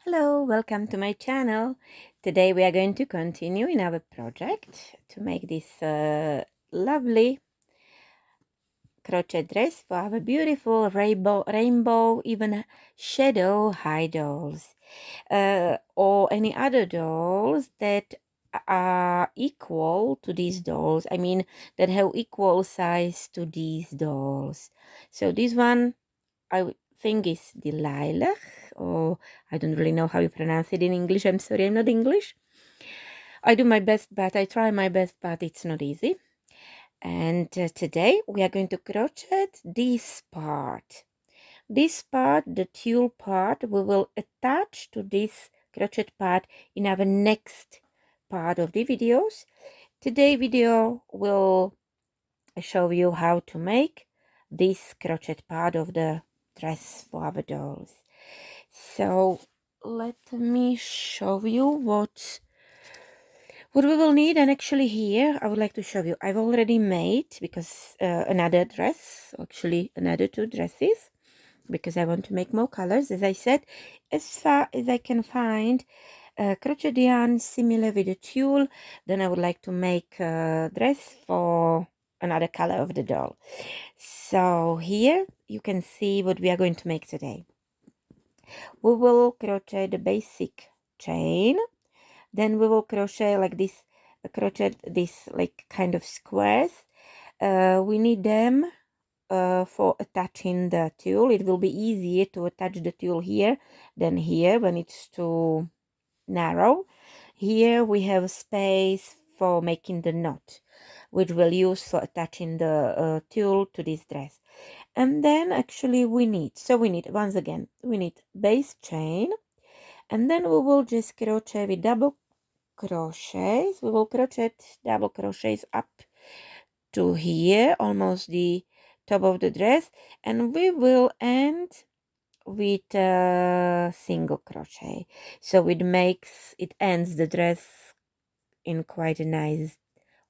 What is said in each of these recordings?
Hello, welcome to my channel. Today we are going to continue in our project to make this lovely crochet dress for our beautiful rainbow, even shadow high dolls, or any other dolls that are equal to these dolls. I mean, that have equal size to these dolls. So this one I think is the lilac, or I don't really know how you pronounce it in English. I'm sorry, I'm not English. I do my best, but I try my best, but it's not easy. And today we are going to crochet this part. This part, the tule part, we will attach to this crochet part in our next part of the videos. Today video will show you how to make this crochet part of the dress for our dolls. So let me show you what we will need. And actually here I would like to show you, I've already made, because another dress, actually another two dresses, because I want to make more colors, as I said, as far as I can find crochet yarn similar with a tule. Then I would like to make a dress for another color of the doll. So here you can see what we are going to make today. We will crochet the basic chain, then we will crochet like this, crochet this like kind of squares. We need them for attaching the tule. It will be easier to attach the tule here than here when it's too narrow. Here we have space for making the knot, which we'll use for attaching the tule to this dress. And then actually we need once again, we need base chain, and then we will just crochet with double crochets. We will crochet double crochets up to here, almost the top of the dress, and we will end with a single crochet. So it ends the dress in quite a nice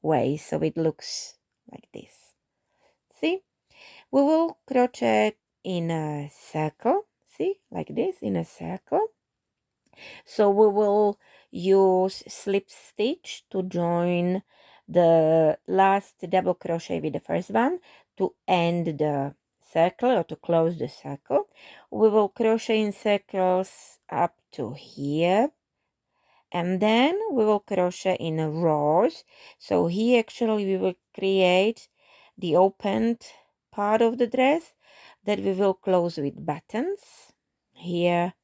way, so it looks like this. See, we will crochet in a circle, see, like this, in a circle. So we will use slip stitch to join the last double crochet with the first one to end the circle, or to close the circle. We will crochet in circles up to here, and then we will crochet in rows. So here actually we will create the opened part of the dress that we will close with buttons. Here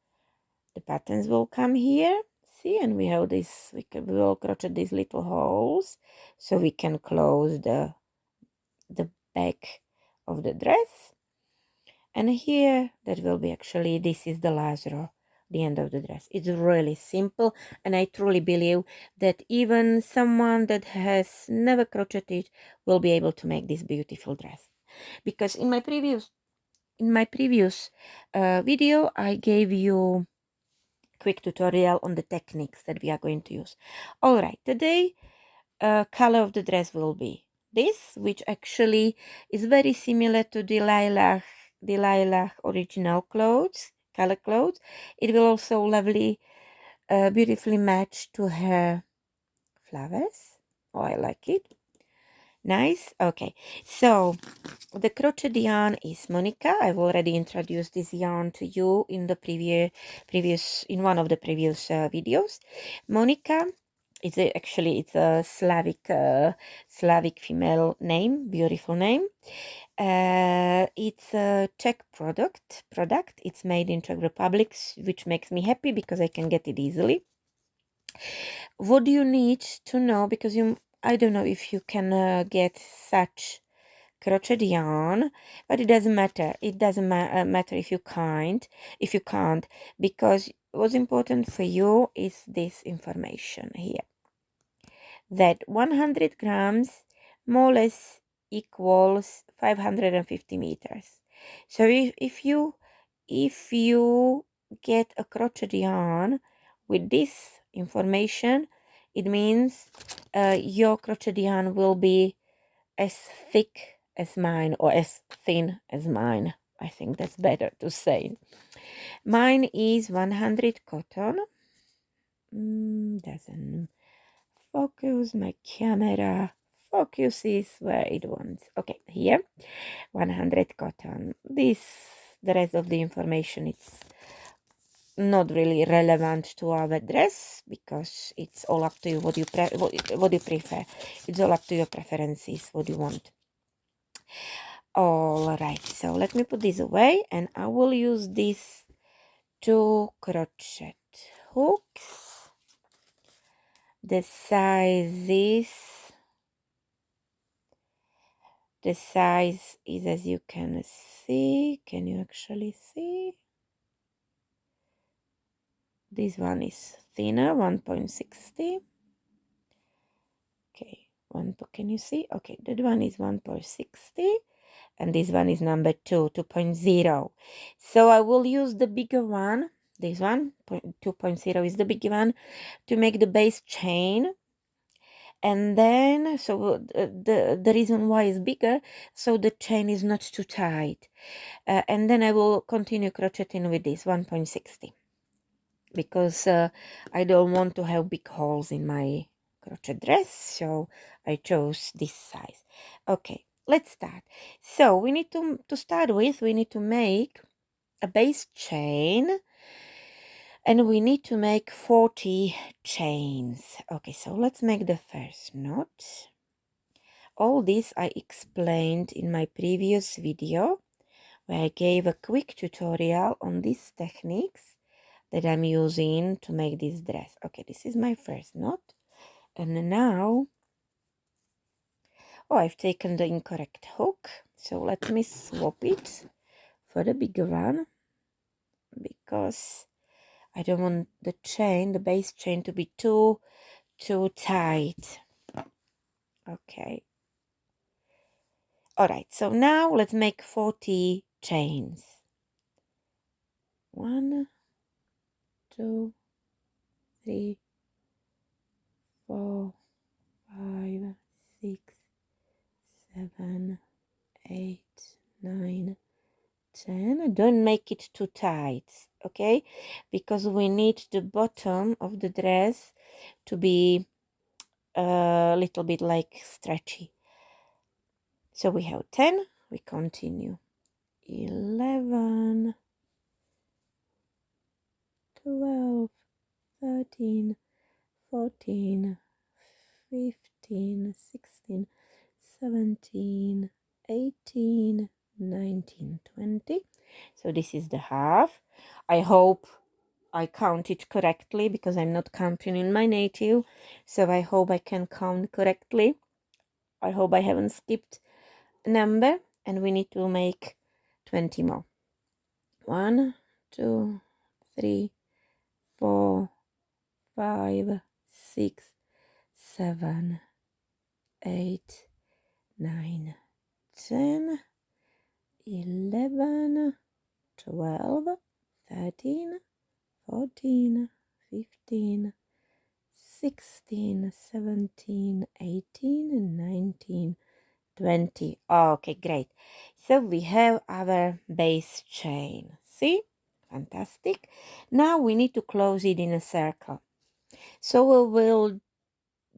the buttons will come here, see, and we have this, we will crochet these little holes so we can close the back of the dress. And here that will be actually, this is the last row, the end of the dress. It's really simple, and I truly believe that even someone that has never crocheted will be able to make this beautiful dress. Because in my previous video I gave you quick tutorial on the techniques that we are going to use. All right, today color of the dress will be this, which actually is very similar to the lilac original color clothes. It will also lovely, beautifully match to her flowers. Oh, I like it. Nice. Okay, so the crochet yarn is Monica. I've already introduced this yarn to you in the previous in one of the previous videos. Monica, it's a Slavic female name, beautiful name. It's a Czech product. It's made in Czech Republic, which makes me happy because I can get it easily. What do you need to know? Because I don't know if you can get such crochet yarn, but it doesn't matter. It doesn't matter if you can't, because what's important for you is this information here, that 100 grams more or less equals 550 meters. So if you get a crochet yarn with this information, it means your crochet yarn will be as thick as mine, or as thin as mine. I think that's better to say. Mine is 100 cotton. Doesn't focus. My camera focuses where it wants. Okay, here, 100 cotton. The rest of the information, it's not really relevant to our dress because it's all up to you what you prefer. It's all up to your preferences, what you want. All right, so let me put this away, and I will use these 2 crochet hooks. The size is, as you can see. Can you actually see? This one is thinner, 1.60. Okay, can you see? Okay, that one is 1.60, and this one is number 2.0. So I will use the bigger one. This one, 2.0, is the bigger one, to make the base chain. And then, so the reason why it's bigger, so the chain is not too tight. And then I will continue crocheting with this 1.60, because I don't want to have big holes in my crochet dress, so I chose this size. Okay, let's start. So we need to start with, we need to make a base chain, and we need to make 40 chains. Okay, so let's make the first knot. All this I explained in my previous video, where I gave a quick tutorial on these techniques that I'm using to make this dress. Okay, this is my first knot. And now, oh, I've taken the incorrect hook. So let me swap it for the bigger one, because I don't want the chain, the base chain, to be too tight. Okay. All right, so now let's make 40 chains. 1, 2, 3, 4, 5, 6, 7, 8, 9, 10. Don't make it too tight, okay? Because we need the bottom of the dress to be a little bit like stretchy. So we have 10, we continue. 11, 12, 13, 14, 15, 16, 17, 18, 19, 20. So this is the half. I hope I count it correctly, because I'm not counting in my native. So I hope I can count correctly. I hope I haven't skipped a number. And we need to make 20 more. 1, 2, 3, 4, 5, 6, 7, 8, 9, 10, 11, 12, 13, 14, 15, 16, 17, 18, 19, 20. Okay, great. So we have our base chain. See? Fantastic. Now we need to close it in a circle. So we will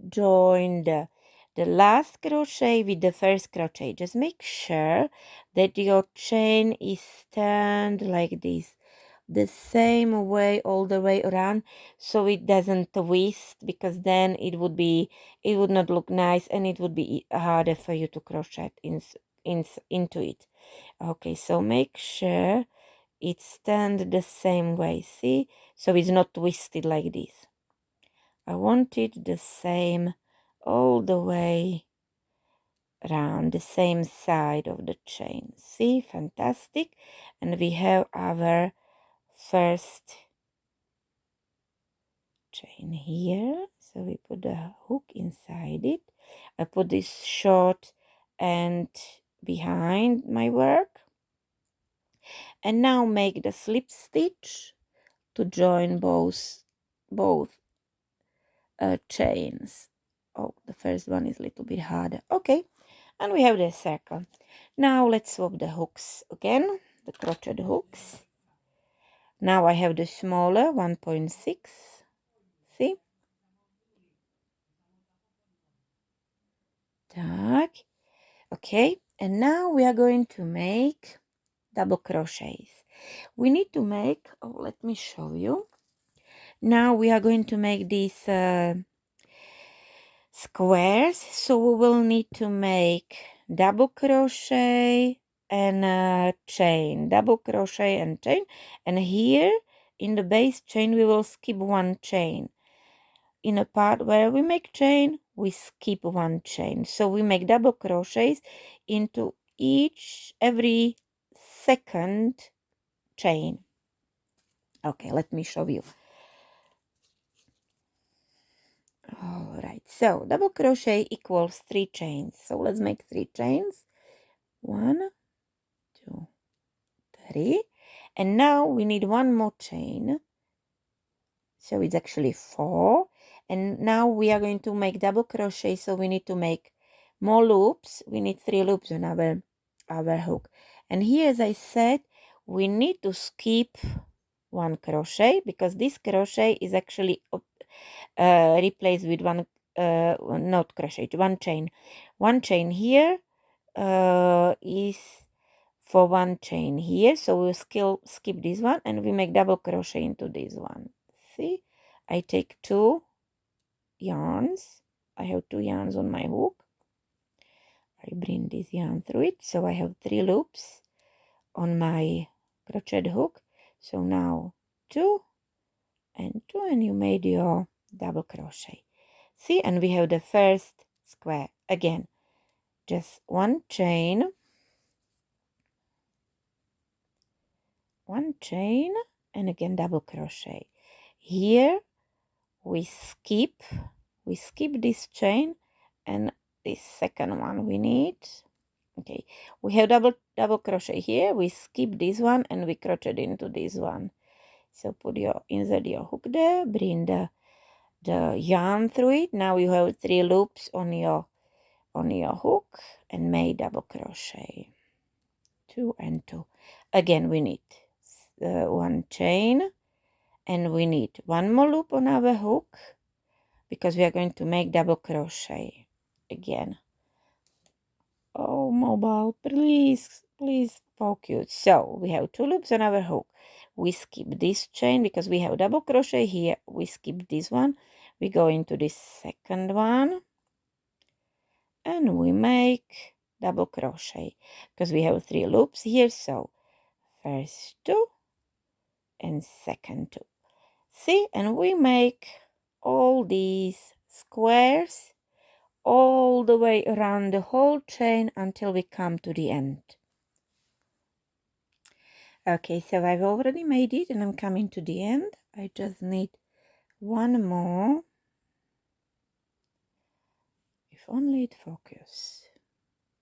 join the last crochet with the first crochet. Just make sure that your chain is turned like this, the same way all the way around, so it doesn't twist, because then it would not look nice, and it would be harder for you to crochet into it. Okay, so make sure it's turned the same way. See, so it's not twisted like this. I want it the same all the way around, the same side of the chain. See, fantastic. And we have our first chain here. So we put the hook inside it. I put this short and behind my work. And now make the slip stitch to join both chains. Oh, the first one is a little bit harder. Okay, and we have the circle. Now let's swap the hooks again. the crochet hooks. Now I have the smaller 1.6, see? Tak. Okay, and now we are going to make double crochets. We need to make, oh, let me show you. Now we are going to make these squares, so we will need to make double crochet and chain, double crochet and chain, and here in the base chain we will skip one chain. In a part where we make chain, we skip one chain, so we make double crochets into every second chain. Okay, let me show you. All right, so double crochet equals 3 chains, so let's make 3 chains. 1, 2, 3, and now we need one more chain, so it's actually 4. And now we are going to make double crochet, so we need to make more loops. We need 3 loops on our hook, and here, as I said, we need to skip one crochet because this crochet is actually replaced with one not crochet, one chain here is for one chain here, so we'll skip this one and we make double crochet into this one. See, I take 2 yarns. I have 2 yarns on my hook. I bring this yarn through it, so I have 3 loops on my crochet hook. So now 2 and 2, and you made your double crochet. See, and we have the first square. Again, just one chain, and again double crochet. Here we skip this chain, and this second one we need. Okay, we have double crochet here, we skip this one and we crochet into this one. So insert your hook there, bring the yarn through it. Now you have 3 loops on your hook and make double crochet. 2 and 2. Again, we need one chain, and we need one more loop on our hook because we are going to make double crochet again. Oh, mobile, please focus. So we have 2 loops on our hook. We skip this chain because we have double crochet here. We skip this one. We go into this second one and we make double crochet because we have 3 loops here. So first 2 and second 2. See, and we make all these squares all the way around the whole chain until we come to the end. Okay, so I've already made it and I'm coming to the end. I just need one more. If only it focus.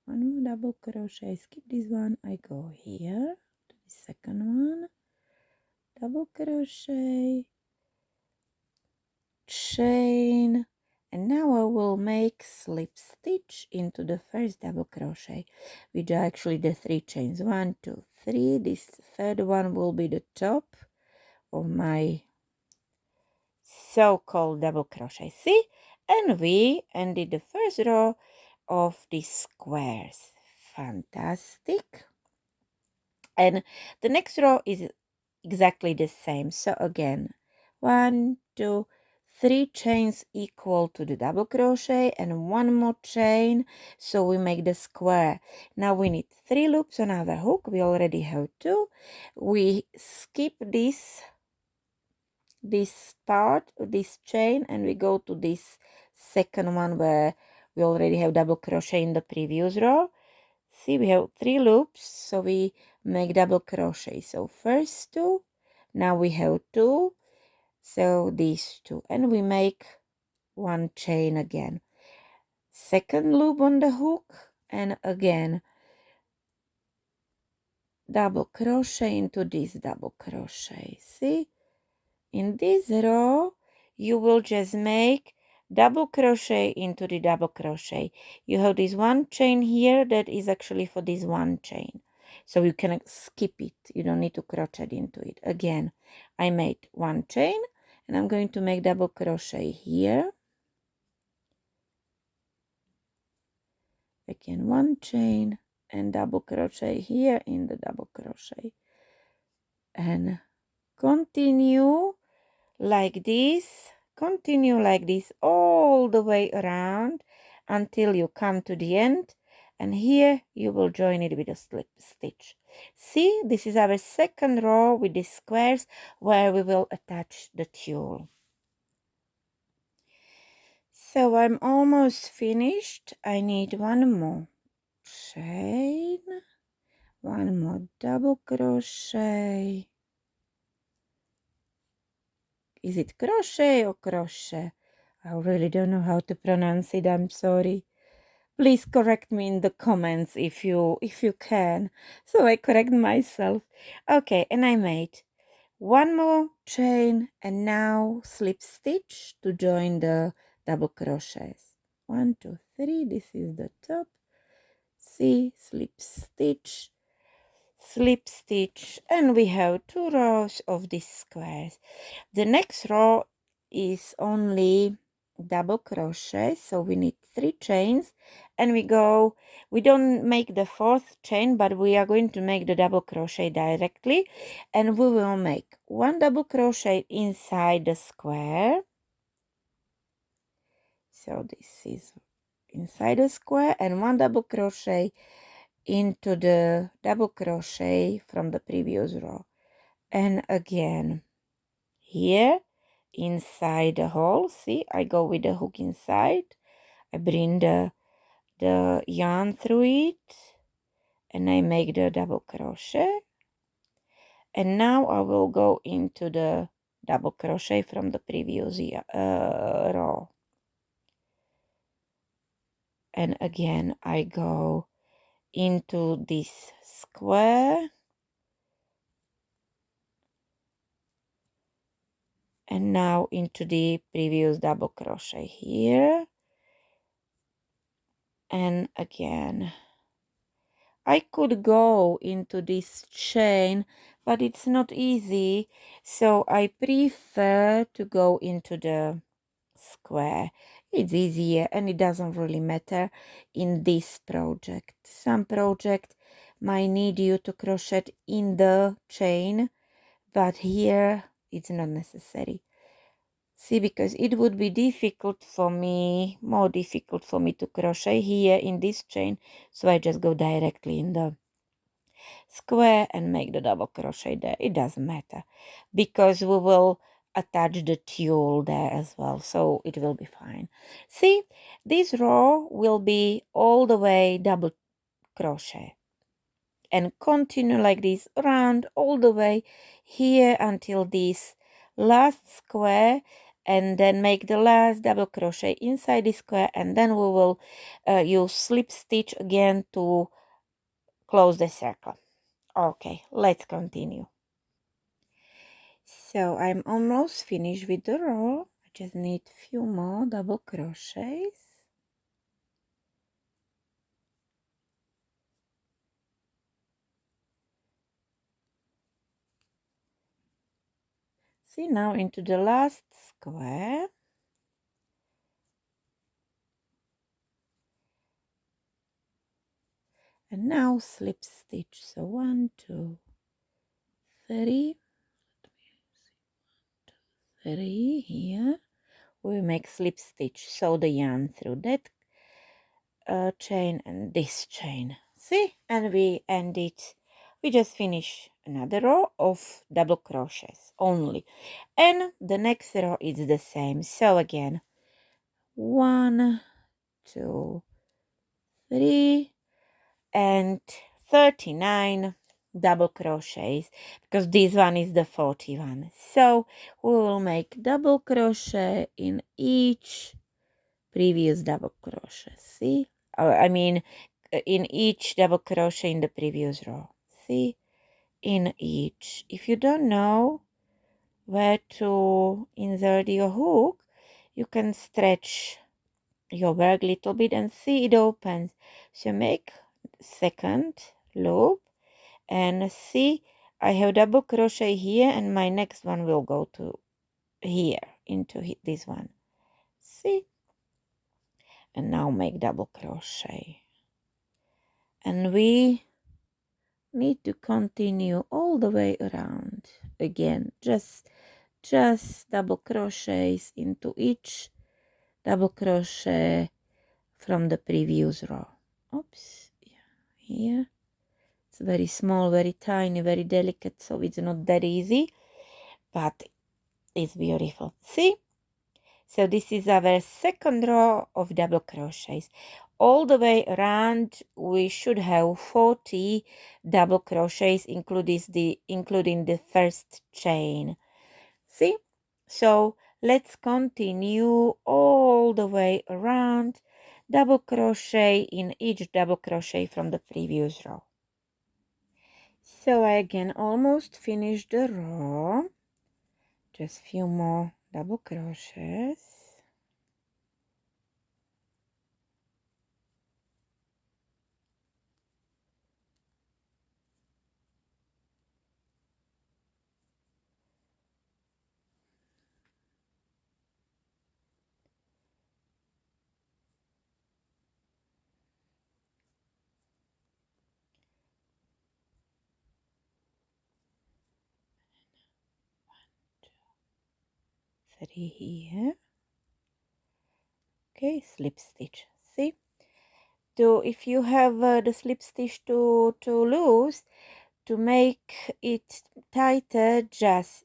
One more double crochet, skip this one, I go here to the second one, double crochet, chain, and now I will make slip stitch into the first double crochet, which are actually the 3 chains. 1, 2, 3. This third one will be the top of my so-called double crochet. See, and we ended the first row of these squares. Fantastic. And the next row is exactly the same. So again, 1, 2, 3 chains equal to the double crochet and one more chain, so we make the square. Now we need 3 loops on our hook. We already have 2. We skip this part, this chain, and we go to this second one where we already have double crochet in the previous row. See, we have 3 loops, so we make double crochet. So first 2, now we have 2, so these 2, and we make one chain again. Second loop on the hook, and again double crochet into this double crochet. See, in this row you will just make double crochet into the double crochet. You have this one chain here that is actually for this one chain. so you can skip it. You don't need to crochet into it. Again, I made 1 chain, and I'm going to make double crochet here. Again, 1 chain and double crochet here in the double crochet, and continue like this. Continue like this all the way around until you come to the end, and here you will join it with a slip stitch. See, this is our second row with these squares where we will attach the tulle. So I'm almost finished. I need 1 more chain, 1 more double crochet. Is it crochet or crochet? I really don't know how to pronounce it. I'm sorry. Please correct me in the comments if you can, so I correct myself. Okay, and I made 1 more chain, and now slip stitch to join the double crochets. 1, 2, 3. This is the top. See, slip stitch, and we have 2 rows of these squares. The next row is only double crochet, so we need 3 chains, and we don't make the 4th chain, but we are going to make the double crochet directly, and we will make 1 double crochet inside the square. So this is inside the square, and 1 double crochet into the double crochet from the previous row, and again here inside the hole. See, I go with the hook inside, I bring the yarn through it, and I make the double crochet, and now I will go into the double crochet from the previous row, and again I go into this square, and now into the previous double crochet here, and again I could go into this chain, but it's not easy, so I prefer to go into the square. It's easier, and it doesn't really matter in this project. Some project might need you to crochet in the chain, but here it's not necessary. See, because it would be more difficult for me to crochet here in this chain, so I just go directly in the square and make the double crochet there. It doesn't matter, because we will attach the tulle there as well, so it will be fine. See, this row will be all the way double crochet, and continue like this around all the way here until this last square, and then make the last double crochet inside the square, and then we will use slip stitch again to close the circle. Okay, let's continue. So I'm almost finished with the row. I just need a few more double crochets. See, now into the last square. And now slip stitch. So 1, 2, 3. 3 here. We make slip stitch, sew the yarn through that chain and this chain. See, and we end it. We just finish another row of double crochets only, and the next row is the same. So again, 1, 2, 3, and 39 double crochets, because this one is the 41. So we will make double crochet in each previous double crochet. See, I mean in each double crochet in the previous row. See, in each. If you don't know where to insert your hook, you can stretch your work a little bit and see it opens. So make second loop, and see, I have double crochet here, and my next one will go to here into this one. See, and now make double crochet, and we need to continue all the way around again, just double crochets into each double crochet from the previous row. Oops, here it's very small, very tiny, very delicate, so it's not that easy, but it's beautiful. See, so this is our second row of double crochets. All the way around we should have 40 double crochets, including the first chain. See, so let's continue all the way around, double crochet in each double crochet from the previous row. So I again almost finished the row, just few more double crochets. Three here. Okay, slip stitch. See, so if you have the slip stitch to loose, to make it tighter, just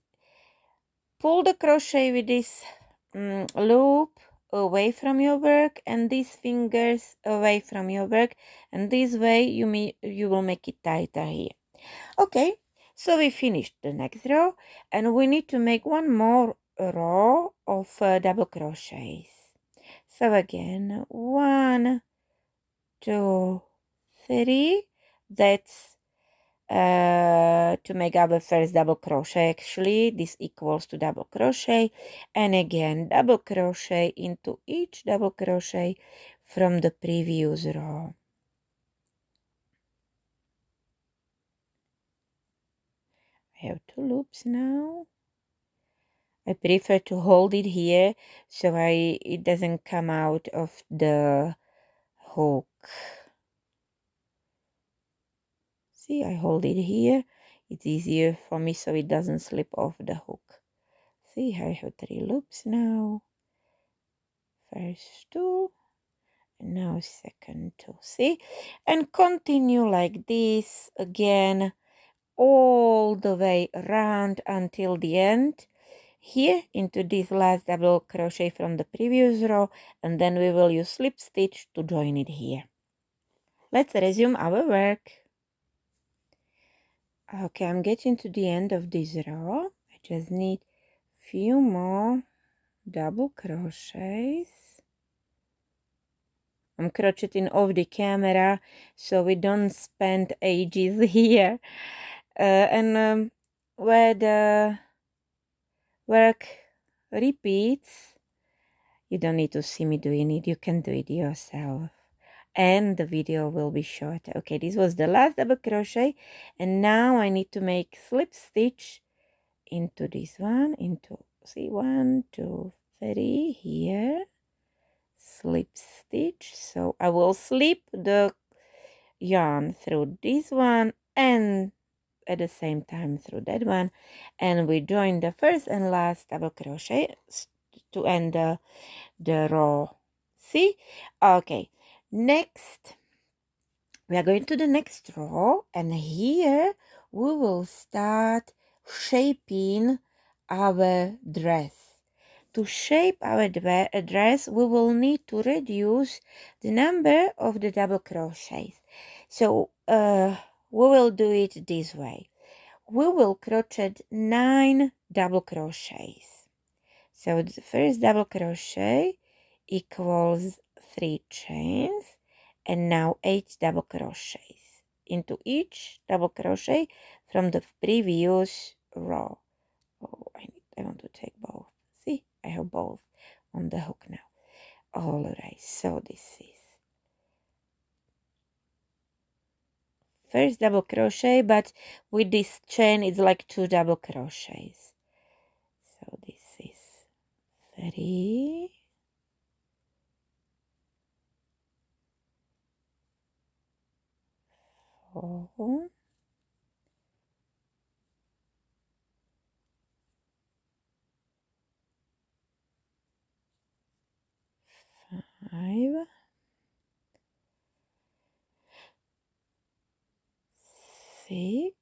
pull the crochet with this loop away from your work and these fingers away from your work, and this way you will make it tighter here. Okay, so we finished the next row, and we need to make one more row of double crochets. So again, 1, 2, 3. That's to make our first double crochet. Actually, this equals to double crochet, and again double crochet into each double crochet from the previous row. I have 2 loops now. I prefer to hold it here so it doesn't come out of the hook. See, I hold it here. It's easier for me so it doesn't slip off the hook. See, I have 3 loops now. First 2, and now second 2. See, and continue like this again all the way around until the end. Here into this last double crochet from the previous row, and then we will use slip stitch to join it here. Let's resume our work. Okay, I'm getting to the end of this row. I just need few more double crochets. I'm crocheting off the camera so we don't spend ages here, and where the work repeats, you don't need to see me doing it, you can do it yourself, and the video will be shorter. Okay, this was the last double crochet, and now I need to make slip stitch into this one, into, see, 1, 2, 3 here, slip stitch. So I will slip the yarn through this one and at the same time through that one, and we join the first and last double crochet to end the row. See, okay, next we are going to the next row, and here we will start shaping our dress. To shape our dress, we will need to reduce the number of the double crochets. So we will do it this way. We will crochet 9 double crochets. So the first double crochet equals 3 chains, and now 8 double crochets into each double crochet from the previous row. Oh, I want to take both. See, I have both on the hook now. All right, so this is first double crochet, but with this chain it's like 2 double crochets. So this is 3, 4, 5, 6,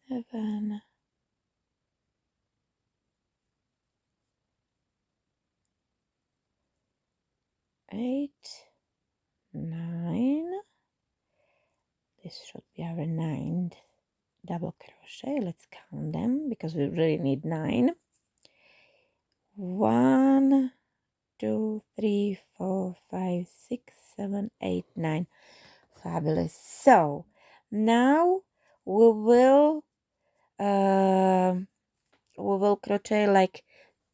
7, 8, 9. This should be our 9th double crochet. Let's count them because we really need 9. 1, 2, 3, 4, 5, 6, 7, 8, 9. Fabulous. So now we will crochet like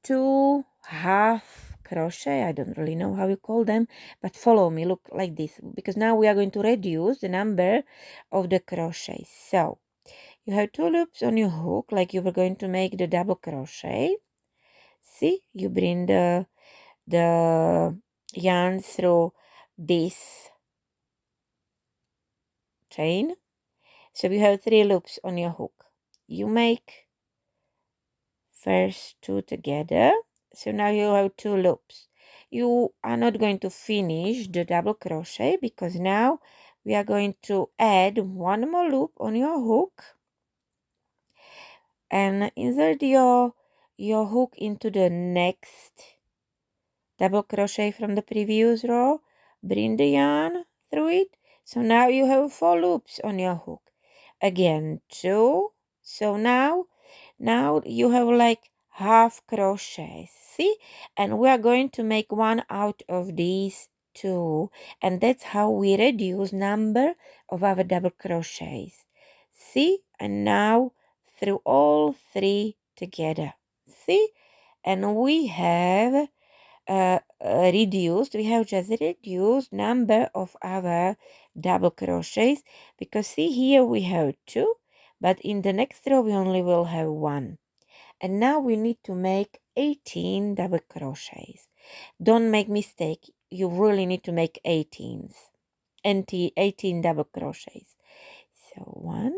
2 half crochet. I don't really know how you call them, but follow me. Look like this, because now we are going to reduce the number of the crochets. So you have 2 loops on your hook, like you were going to make the double crochet. See, you bring the yarn through this chain. So you have 3 loops on your hook. You make first 2 together. So now you have 2 loops. You are not going to finish the double crochet because now we are going to add 1 more loop on your hook and insert your hook into the next double crochet from the previous row. Bring the yarn through it. So now you have 4 loops on your hook. Again 2. So now you have like half crochets. See, and we are going to make 1 out of these 2, and that's how we reduce number of our double crochets. See, and now through all 3 together. See, and we have we have just reduced number of our double crochets, because see here we have 2, but in the next row we only will have 1. And now we need to make 18 double crochets. Don't make mistake, you really need to make 18 double crochets. So 1.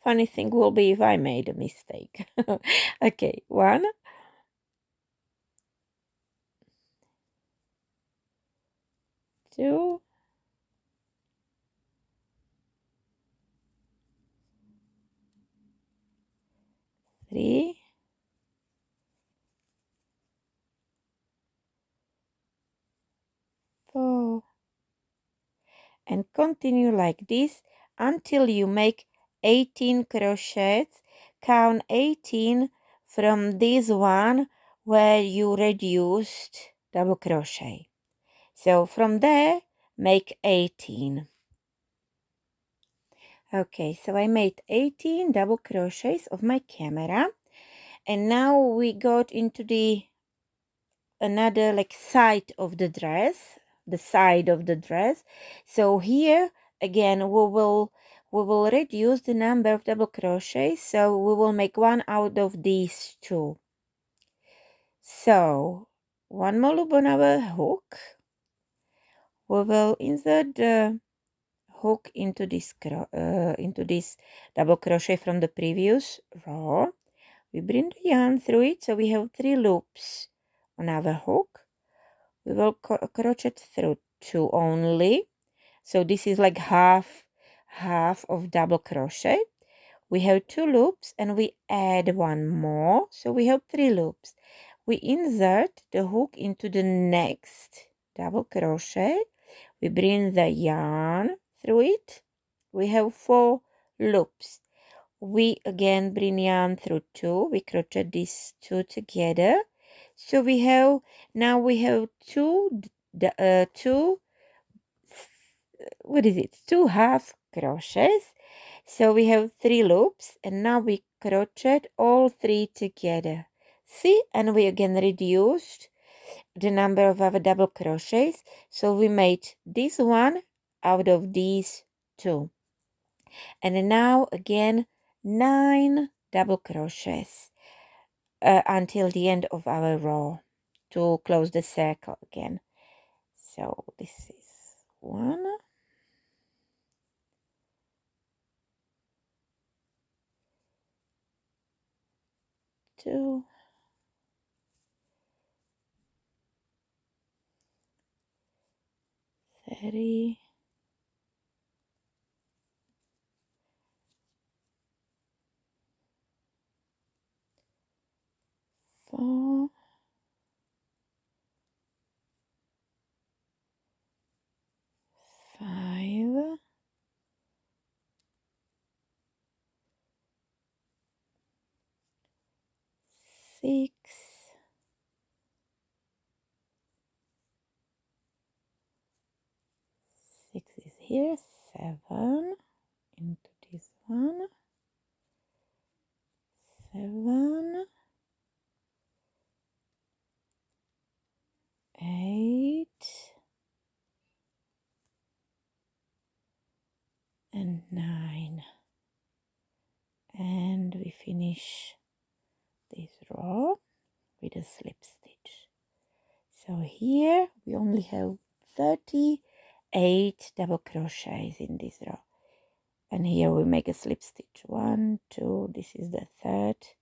Funny thing will be if I made a mistake. Okay, 1, 2, 3, 4, and continue like this until you make 18 crochets. Count 18 from this one where you reduced double crochet. So from there make 18. Okay, so I made 18 double crochets of my camera, and now we got into the another like side of the dress, so here again we will reduce the number of double crochets, so we will make 1 out of these 2. So 1 more loop on our hook. We will insert the hook into this double crochet from the previous row. We bring the yarn through it, so we have 3 loops on our hook. We will crochet through 2 only, so this is like half of double crochet. We have 2 loops and we add 1 more, so we have 3 loops. We insert the hook into the next double crochet. We bring the yarn through it. We have 4 loops. We again bring yarn through 2. We crochet these 2 together. So we have 2 2 half crochets. So we have 3 loops, and now we crochet all 3 together. See, and we again reduced the number of our double crochets, so we made this one out of these 2. And now again 9 double crochets until the end of our row to close the circle again. So this is 1, 2, 3, 4, 5, 6, 6 is here, 7 into this one, 7, 8, and 9. And we finish this row with a slip stitch. So here we only have 38 double crochets in this row, and here we make a slip stitch. 1, 2, this is the 3rd.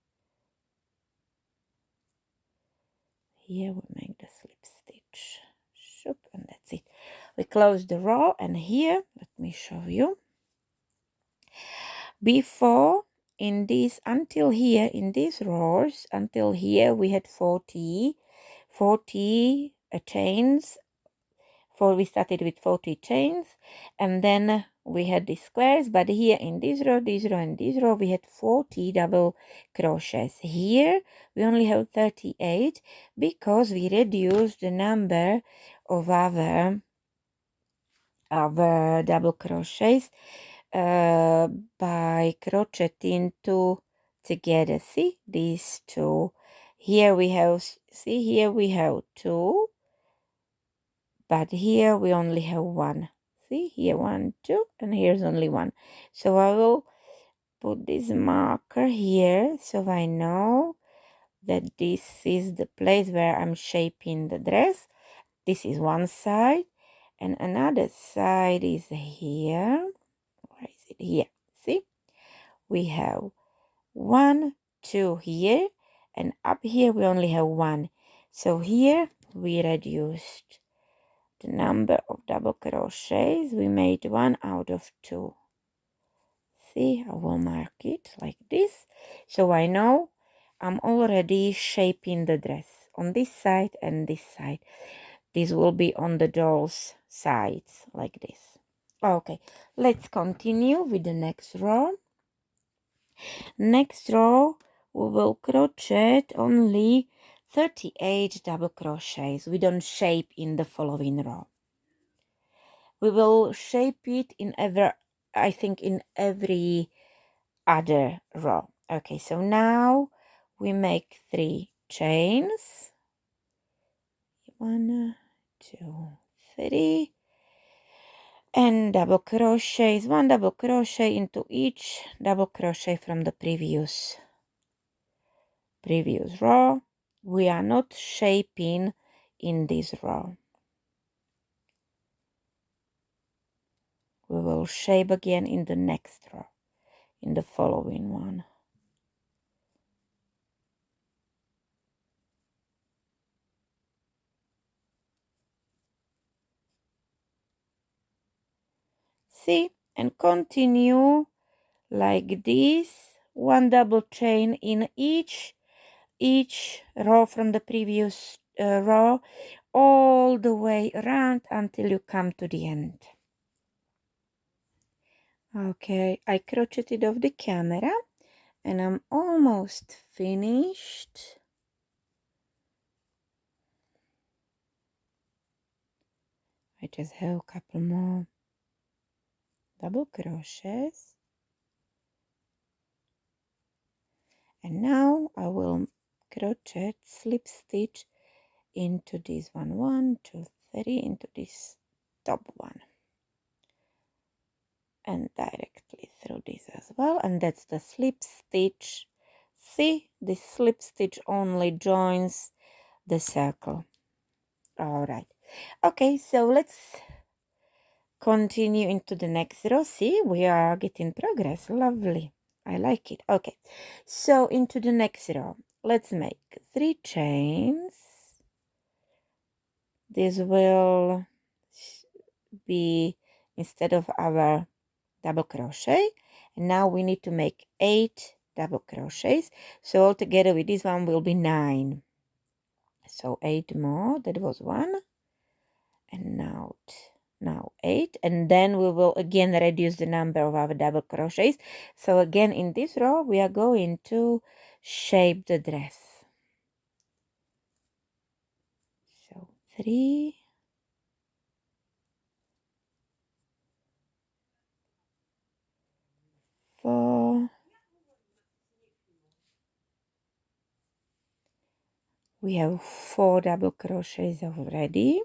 Here we make the slip stitch, shoop, and that's it. We close the row, and here let me show you. Before, in this, until here in these rows, until here we had 40 chains. We started with 40 chains, and then we had the squares, but here in this row, and this row we had 40 double crochets. Here we only have 38 because we reduced the number of our double crochets by crocheting 2 together. See these 2. Here we have, see, here we have 2, but here we only have 1. See, here 1, 2, and here's only 1. So I will put this marker here so I know that this is the place where I'm shaping the dress. This is one side, and another side is here. Where is it? Here. See, we have 1, 2 here, and up here we only have 1. So here we reduced the number of double crochets. We made 1 out of 2. See, I will mark it like this, so I know I'm already shaping the dress on this side and this side. This will be on the doll's sides like this. Okay, let's continue with the next row. Next row we will crochet only 38 double crochets. We don't shape in the following row. We will shape it in every other row. Okay, so now we make 3 chains. 1, 2, 3, and double crochets, 1 double crochet into each double crochet from the previous row. We are not shaping in this row. We will shape again in the next row, in the following one. See, and continue like this, 1 double chain in each row from the previous row, all the way around until you come to the end. Okay, I crocheted off the camera and I'm almost finished. I just have a couple more double crochets. And now I will crochet slip stitch into this one, 1 2 3, into this top one, and directly through this as well, and that's the slip stitch. See, this slip stitch only joins the circle. All right, okay, so let's continue into the next row. See, we are getting progress. Lovely, I like it. Okay, so into the next row, let's make 3 chains. This will be instead of our double crochet, and now we need to make 8 double crochets, so altogether with this one will be 9. So 8 more, that was 1, and now 8, and then we will again reduce the number of our double crochets. So again in this row we are going to shape the dress. So 3, 4, we have 4 double crochets already.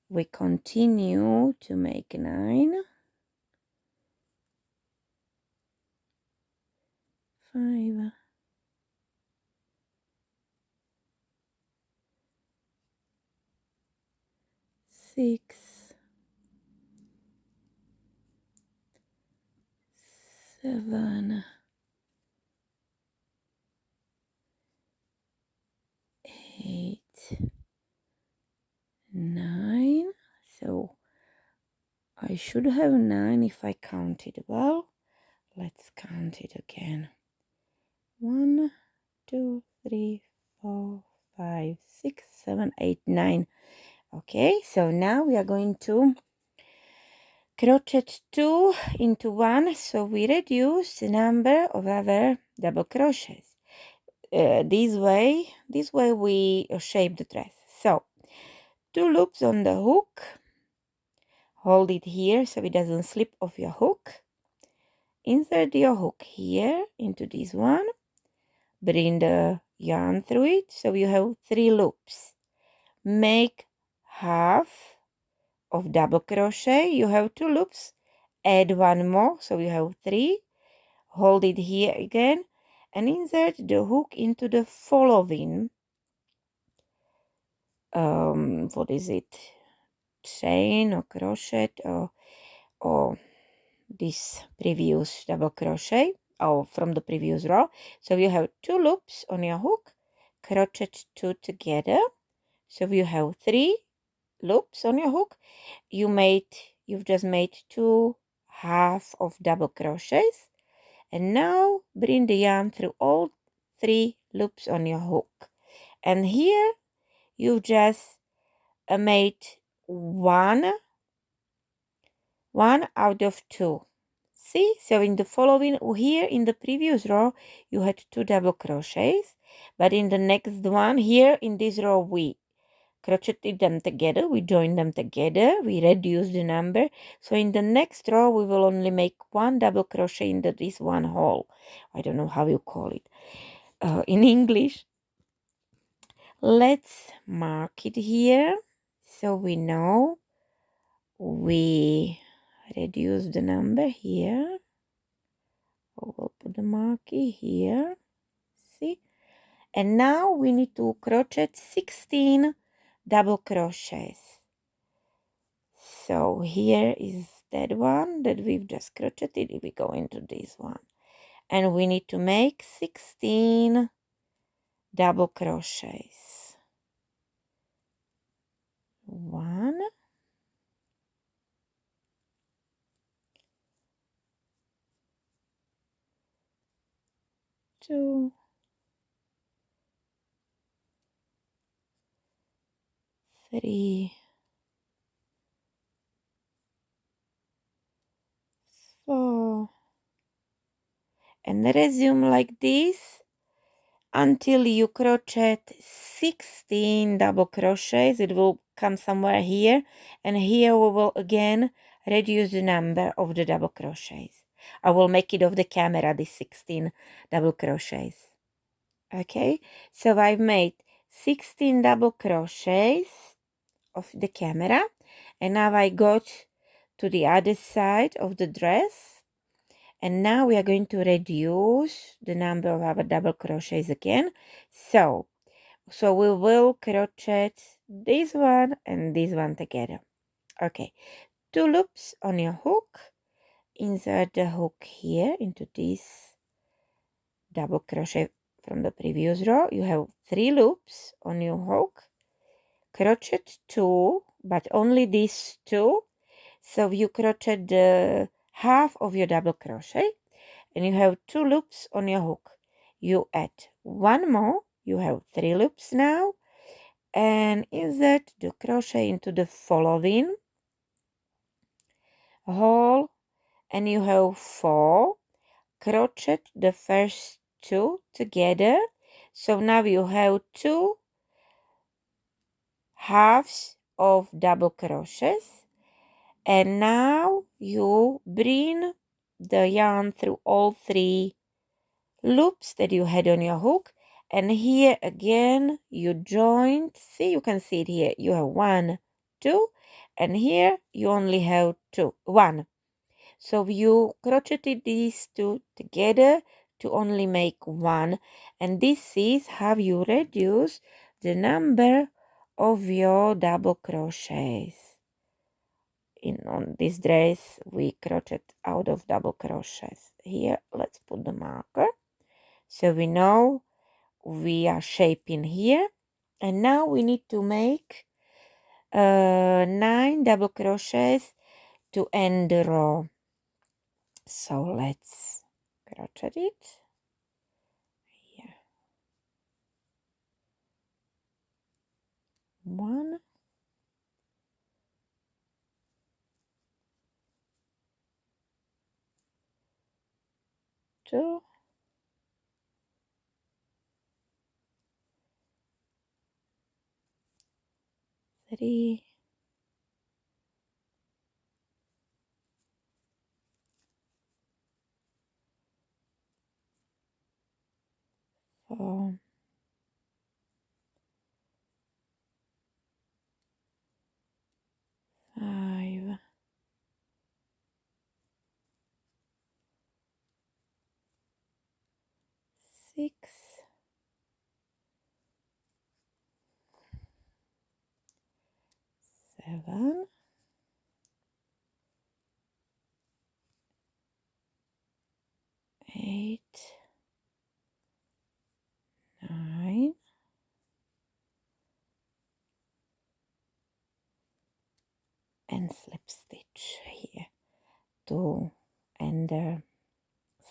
We continue to make 9, 5, 6, 7, 8, 9. So I should have 9 if I counted well. Let's count it again. 1 2 3 4 5 6 7 8 9. Okay, so now we are going to crochet 2 into 1, so we reduce the number of our double crochets. This way we shape the dress. So 2 loops on the hook, hold it here so it doesn't slip off your hook, insert your hook here into this one, bring the yarn through it so you have 3 loops, make half of double crochet, you have 2 loops, add 1 more so you have 3, hold it here again and insert the hook into the following what is it, chain or crochet or this previous double crochet or from the previous row. So you have 2 loops on your hook, crochet 2 together, so you have 3 loops on your hook. You've just made 2 half of double crochets, and now bring the yarn through all 3 loops on your hook, and here you've just made one out of 2. See, so in the following, here in the previous row you had 2 double crochets, but in the next one here in this row we crocheted them together, we joined them together, we reduced the number. So in the next row we will only make 1 double crochet into this one hole. I don't know how you call it in English. Let's mark it here so we know we reduce the number here. We'll put the marquee here. See, and now we need to crochet 16 double crochets. So here is that one that we've just crocheted. We go into this one and we need to make 16 double crochets. 1, 2, 3, 4, and resume like this until you crochet 16 double crochets. It will come somewhere here, and here we will again reduce the number of the double crochets. I will make it off the camera, the 16 double crochets. Okay, so I've made 16 double crochets of the camera, and now I got to the other side of the dress, and now we are going to reduce the number of our double crochets again. So we will crochet this one and this one together. Okay, 2 loops on your hook, insert the hook here into this double crochet from the previous row. You have 3 loops on your hook, crochet 2, but only these 2. So you crochet the half of your double crochet, and you have 2 loops on your hook. You add 1 more, you have 3 loops now, and insert the crochet into the following hole, and you have 4. Crochet the first 2 together. So now you have 2 halves of double crochets, and now you bring the yarn through all 3 loops that you had on your hook, and here again you joined. See, you can see it here. You have 1, 2, and here you only have 1. So you crocheted these 2 together to only make 1, and this is how you reduce the number of your double crochets. On this dress we crochet out of double crochets. Here, let's put the marker so we know we are shaping here, and now we need to make 9 double crochets to end the row. So let's crochet it here. 1, 2, 3, 4, 5, 6, 7, 8, 9, and slip stitch here to end the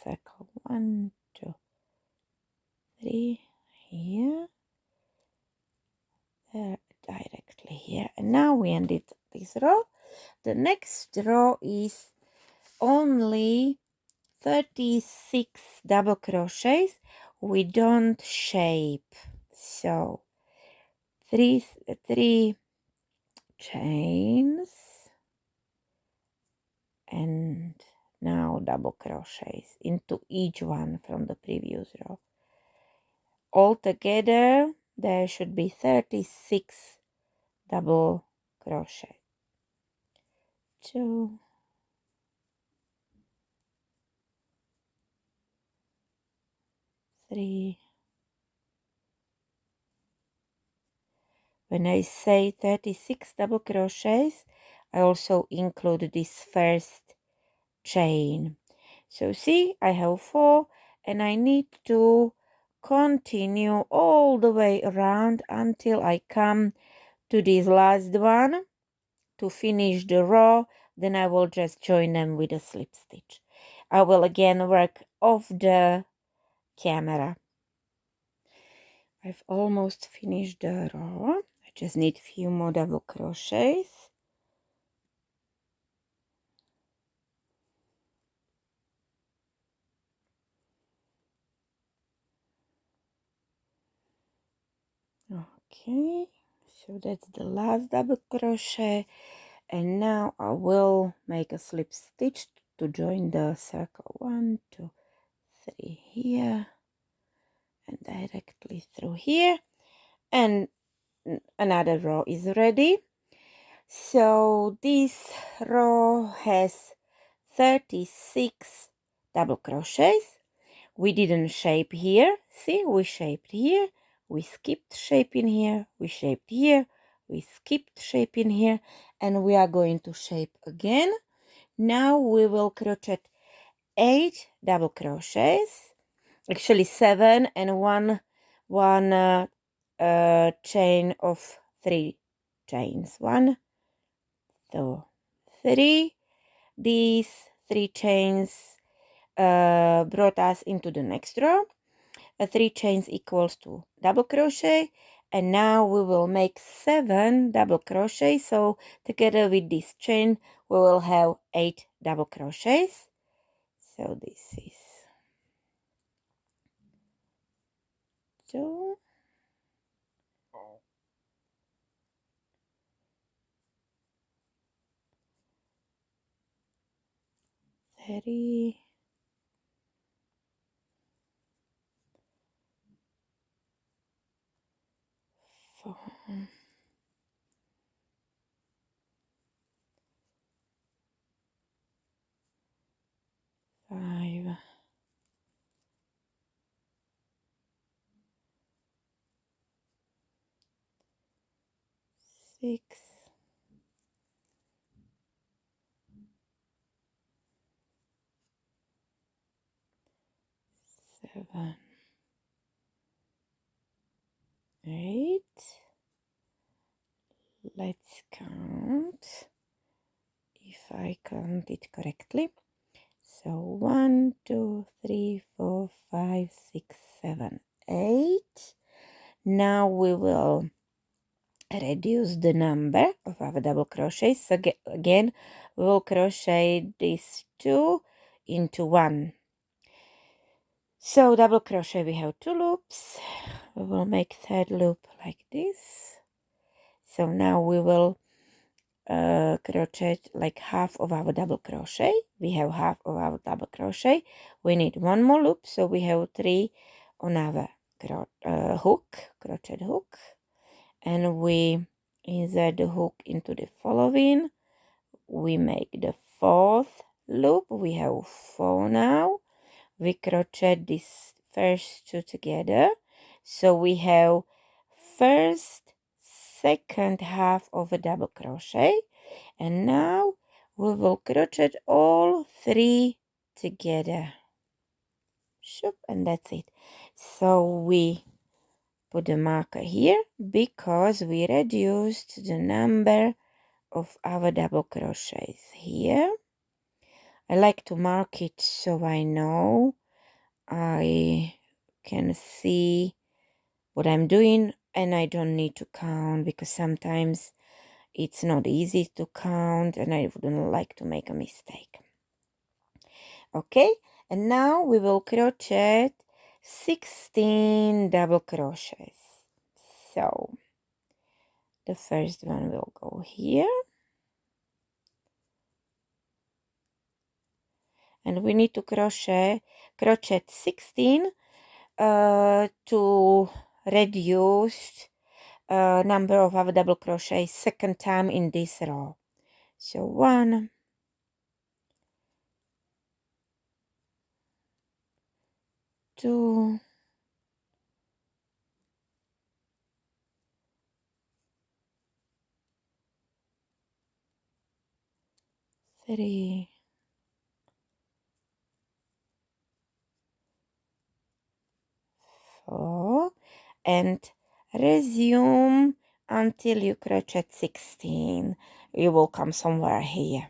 circle. 1, 2, 3 here, there, directly here, and now we ended this row. The next row is only 36 double crochets. We don't shape, so three chains, and now double crochets into each one from the previous row. Altogether there should be 36 double crochet. 2, 3. When I say 36 double crochets, I also include this first chain. So see, I have 4, and I need to continue all the way around until I come to this last one to finish the row. Then I will just join them with a slip stitch. I will again work off the camera. I've almost finished the row. I just need a few more double crochets. Okay, so that's the last double crochet, and now I will make a slip stitch to join the circle. 1, 2, 3 here, and directly through here, and another row is ready. So this row has 36 double crochets. We didn't shape here. See, we shaped here, we skipped shaping here, we shaped here, we skipped shaping here, and we are going to shape again. Now we will crochet 8 double crochets, actually 7 and one chain of 3 chains. 1, 2, 3. These 3 chains brought us into the next row. 3 chains equals to double crochet, and now we will make 7 double crochet. So together with this chain we will have 8 double crochets. So this is 2, 3, 4, 5, 6, 7, 8. Let's count if I count it correctly. So 1, 2, 3, 4, 5, 6, 7, 8. Now we will reduce the number of our double crochets. So again, we will crochet these 2 into 1. So double crochet, we have 2 loops. We will make third loop like this. So now we will crochet like half of our double crochet. We have half of our double crochet. We need 1 more loop, so we have 3 on our crochet hook, and we insert the hook into the following. We make the 4th loop. We have 4 now. We crochet these first 2 together, so we have first, second half of a double crochet, and now we will crochet all 3 together. Shoop, and that's it. So we put the marker here because we reduced the number of our double crochets here. I like to mark it so I know I can see what I'm doing, and I don't need to count because sometimes it's not easy to count and I wouldn't like to make a mistake. Okay, and now we will crochet 16 double crochets. So the first one will go here, and we need to crochet 16 to reduce number of our double crochets second time in this row. So 1, 2, 3, 4, and resume until you crochet 16. You will come somewhere here.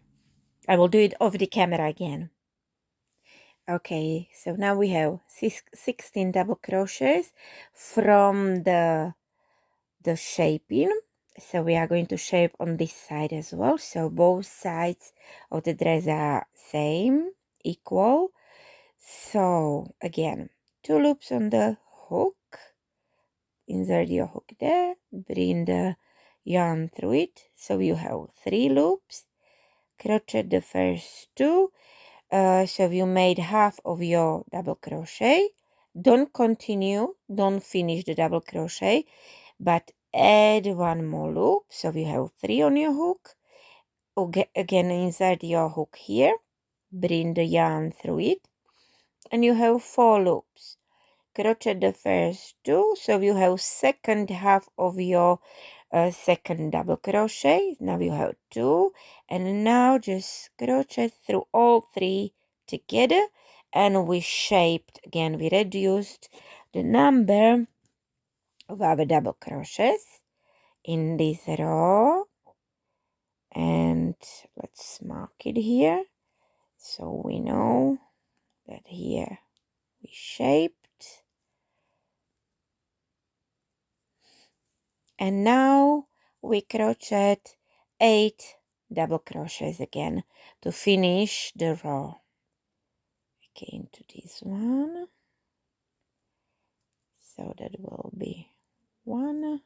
I will do it over the camera again. Okay, so now we have 16 double crochets from the shaping. So we are going to shape on this side as well. So both sides of the dress are same, equal. So again, 2 loops on the hook. Insert your hook there, bring the yarn through it, so you have 3 loops. Crochet the first 2, so you made half of your double crochet, don't continue, don't finish the double crochet, but add one more loop. So you have 3 on your hook. Again, insert your hook here, bring the yarn through it, and you have 4 loops. Crochet the first 2, so you have second half of your second double crochet. Now you have 2, and now just crochet through all 3 together, and we shaped again, we reduced the number of our double crochets in this row, and let's mark it here so we know that here we shaped. And now we crochet 8 double crochets again to finish the row. Again to this one, so that will be 1,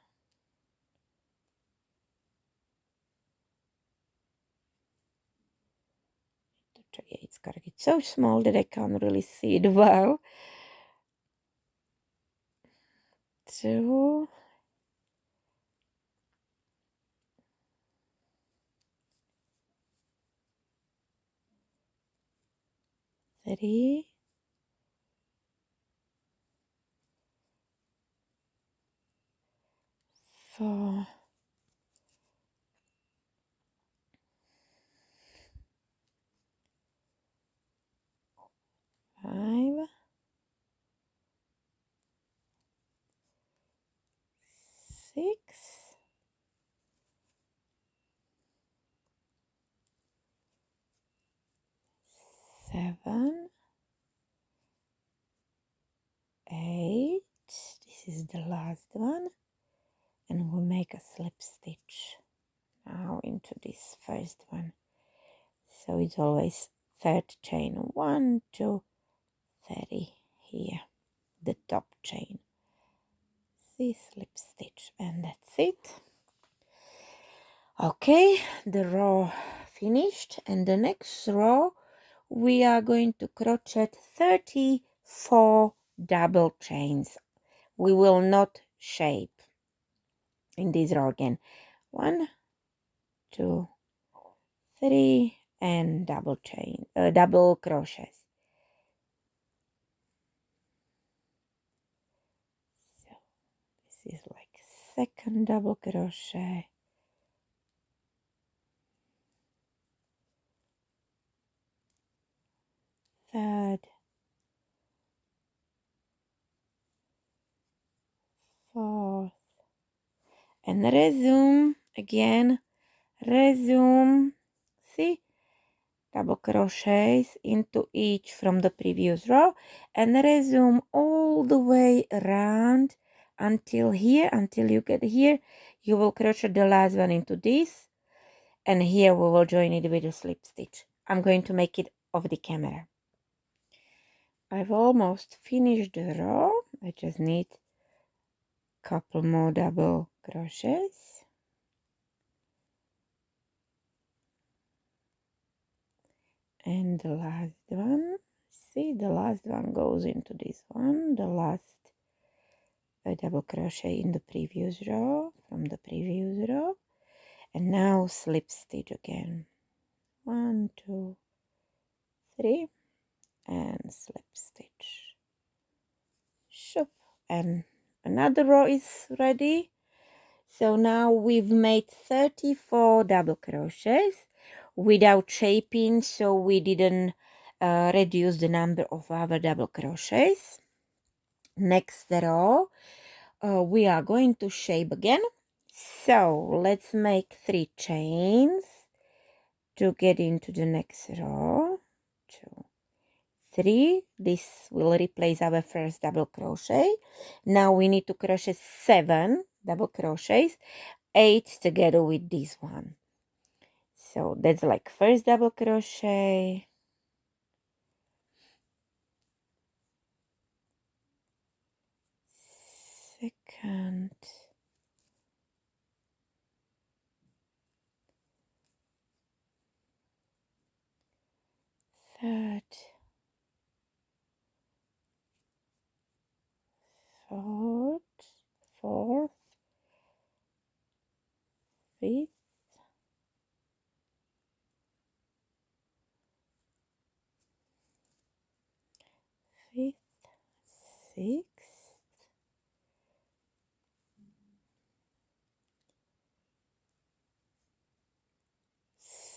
it's so small that I can't really see it well. 2, 3, 4, 5, 6, 7, 8. This is the last one, and we'll make a slip stitch now into this first one. So it's always third chain, 1, 2, 30 here, the top chain. See, slip stitch, and that's it. Okay, the row finished, and the next row we are going to crochet 34 double chains. We will not shape in this row again. 1, 2, 3, and double crochets. So this is like second double crochet, third, fourth, and resume again. Resume. See, double crochets into each from the previous row, and resume all the way around until here. Until you get here, you will crochet the last one into this, and here we will join it with a slip stitch. I'm going to make it off the camera. I've almost finished the row. I just need a couple more double crochets. And the last one, see, the last one goes into this one, the last double crochet in the previous row, from the previous row, and now slip stitch again. 1, 2, 3, and slip stitch. Shoop, and another row is ready. So now we've made 34 double crochets without shaping, so we didn't reduce the number of our double crochets. Next row, we are going to shape again. So let's make 3 chains to get into the next row. 2, 3. This will replace our first double crochet. Now we need to crochet 7 double crochets, 8 together with this one. So that's like first double crochet, second, third, sixth,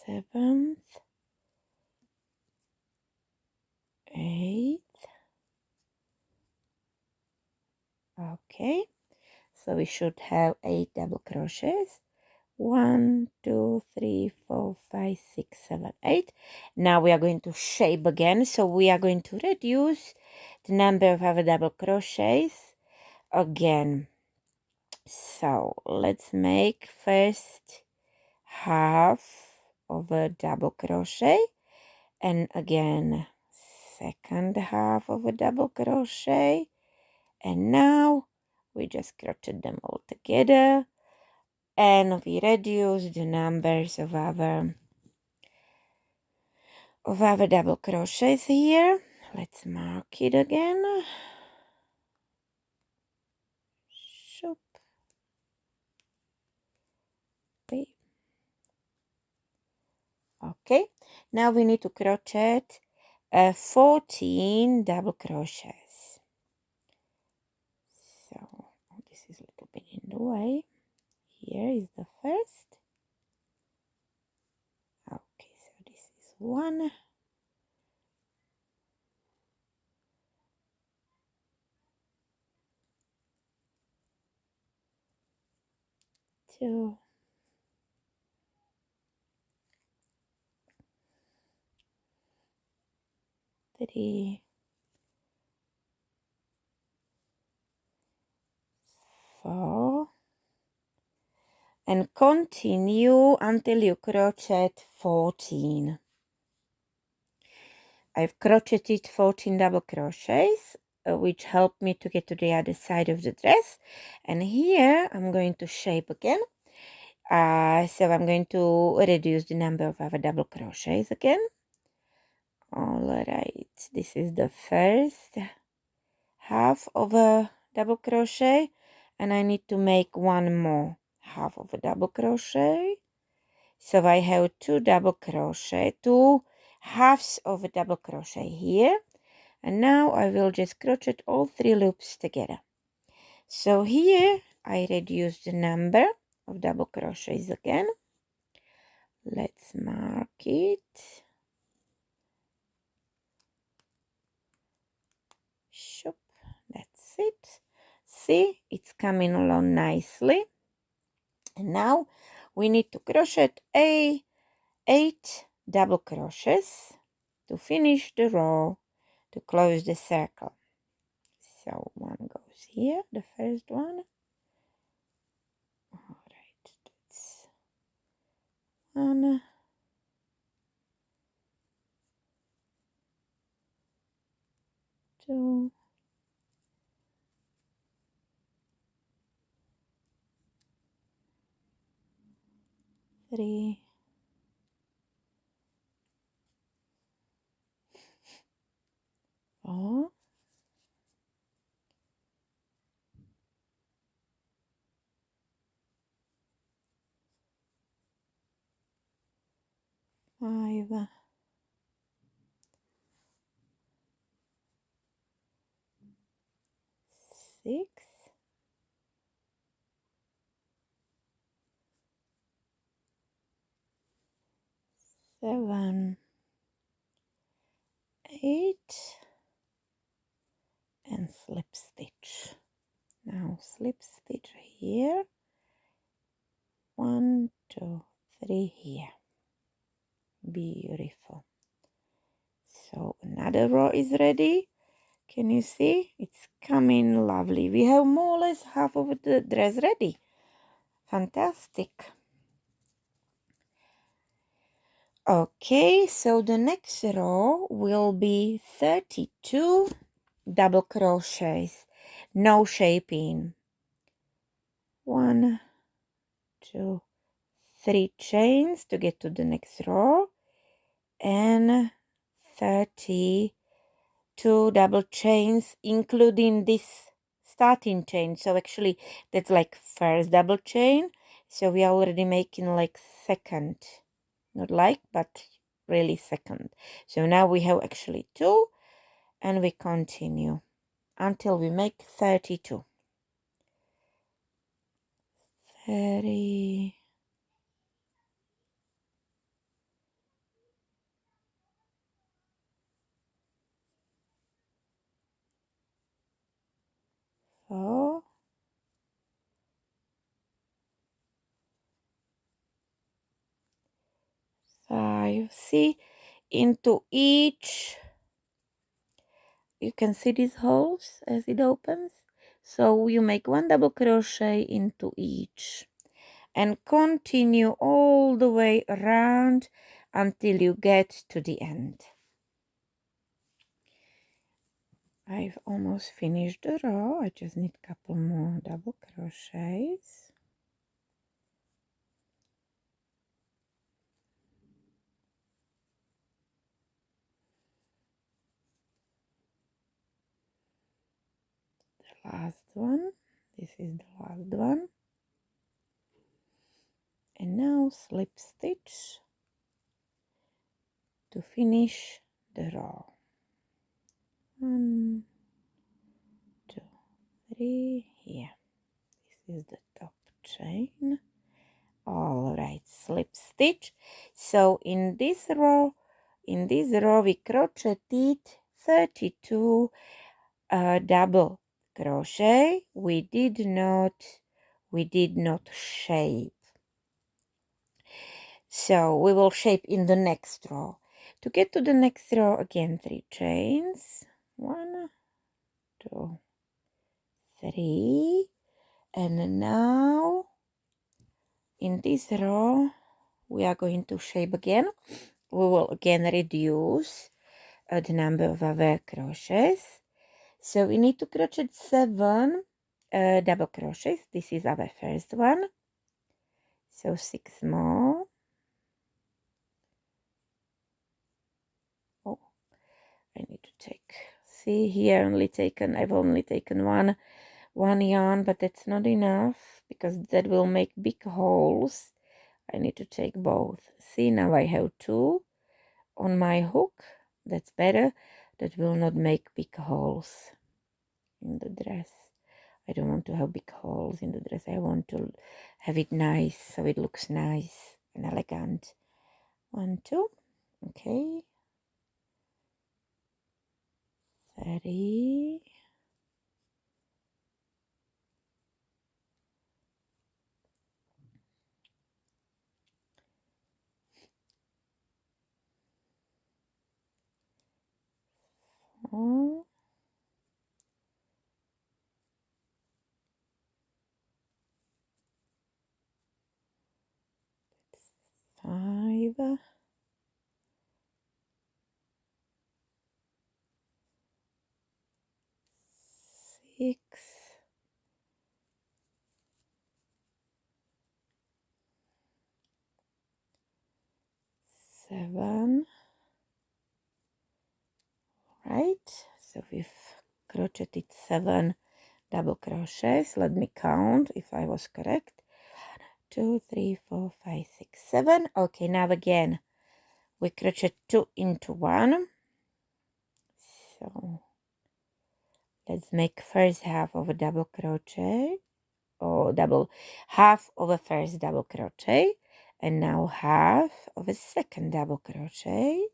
seventh, eighth. Okay, so we should have 8 double crochets. 1, 2, 3, 4, 5, 6, 7, 8. Now we are going to shape again, so we are going to reduce the number of our double crochets again. So let's make first half of a double crochet, and again second half of a double crochet, and now we just crochet them all together, and we reduce the numbers of our double crochets here. Let's mark it again. Shoop. Okay, now we need to crochet 14 double crochets. So this is a little bit in the way. Here is the first. Okay, so this is 1, 2, 3, 4, and continue until you crochet 14. I've crocheted 14 double crochets, which helped me to get to the other side of the dress. And here I'm going to shape again. So I'm going to reduce the number of our double crochets again. All right, this is the first half of a double crochet, and I need to make one more half of a double crochet. So I have 2 double crochet, 2 halves of a double crochet here, and now I will just crochet all 3 loops together. So here I reduce the number of double crochets again. Let's mark it. Shoop, that's it. See, it's coming along nicely. And now we need to crochet 8 double crochets to finish the row, to close the circle. So one goes here, the first one. All right, that's 1, 2, 3, 4, 5, 6, 7, 8, and slip stitch. Now slip stitch here, 1, 2, 3 here. Beautiful. So another row is ready. Can you see? It's coming lovely. We have more or less half of the dress ready. Fantastic. Okay, so the next row will be 32 double crochets, no shaping. 1, 2, 3 chains to get to the next row, and 32 double chains, including this starting chain. So actually that's like first double chain. So we are already making like second, not like, but really second. So now we have actually 2, and we continue until we make 32. 30. Four. 5. See, into each, you can see these holes as it opens. So you make 1 double crochet into each and continue all the way around until you get to the end. I've almost finished the row. I just need a couple more double crochets. The last one. This is the last one. And now slip stitch to finish the row. 1, 2, 3. Here. This is the top chain. All right, slip stitch. So in this row we crocheted 32 double crochet. We did not shape. So we will shape in the next row. To get to the next row, again 3 chains. 1, 2, 3. And now in this row we are going to shape again. We will again reduce the number of our crochets. So we need to crochet 7 double crochets. This is our first one. So 6 more. Oh, I need to take. See here, I've only taken one yarn, but that's not enough because that will make big holes. I need to take both. See, now I have 2 on my hook. That's better. That will not make big holes in the dress. I don't want to have big holes in the dress. I want to have it nice so it looks nice and elegant. 1, 2. Okay. 30. 4. 5. 6. 7. Right, so we've crocheted 7 double crochets. Let me count if I was correct. 2, 3, 4, 5, 6, 7. Okay, now again we crochet 2 into 1. So let's make first half of a double crochet, or half of a first double crochet, and now half of a second double crochet,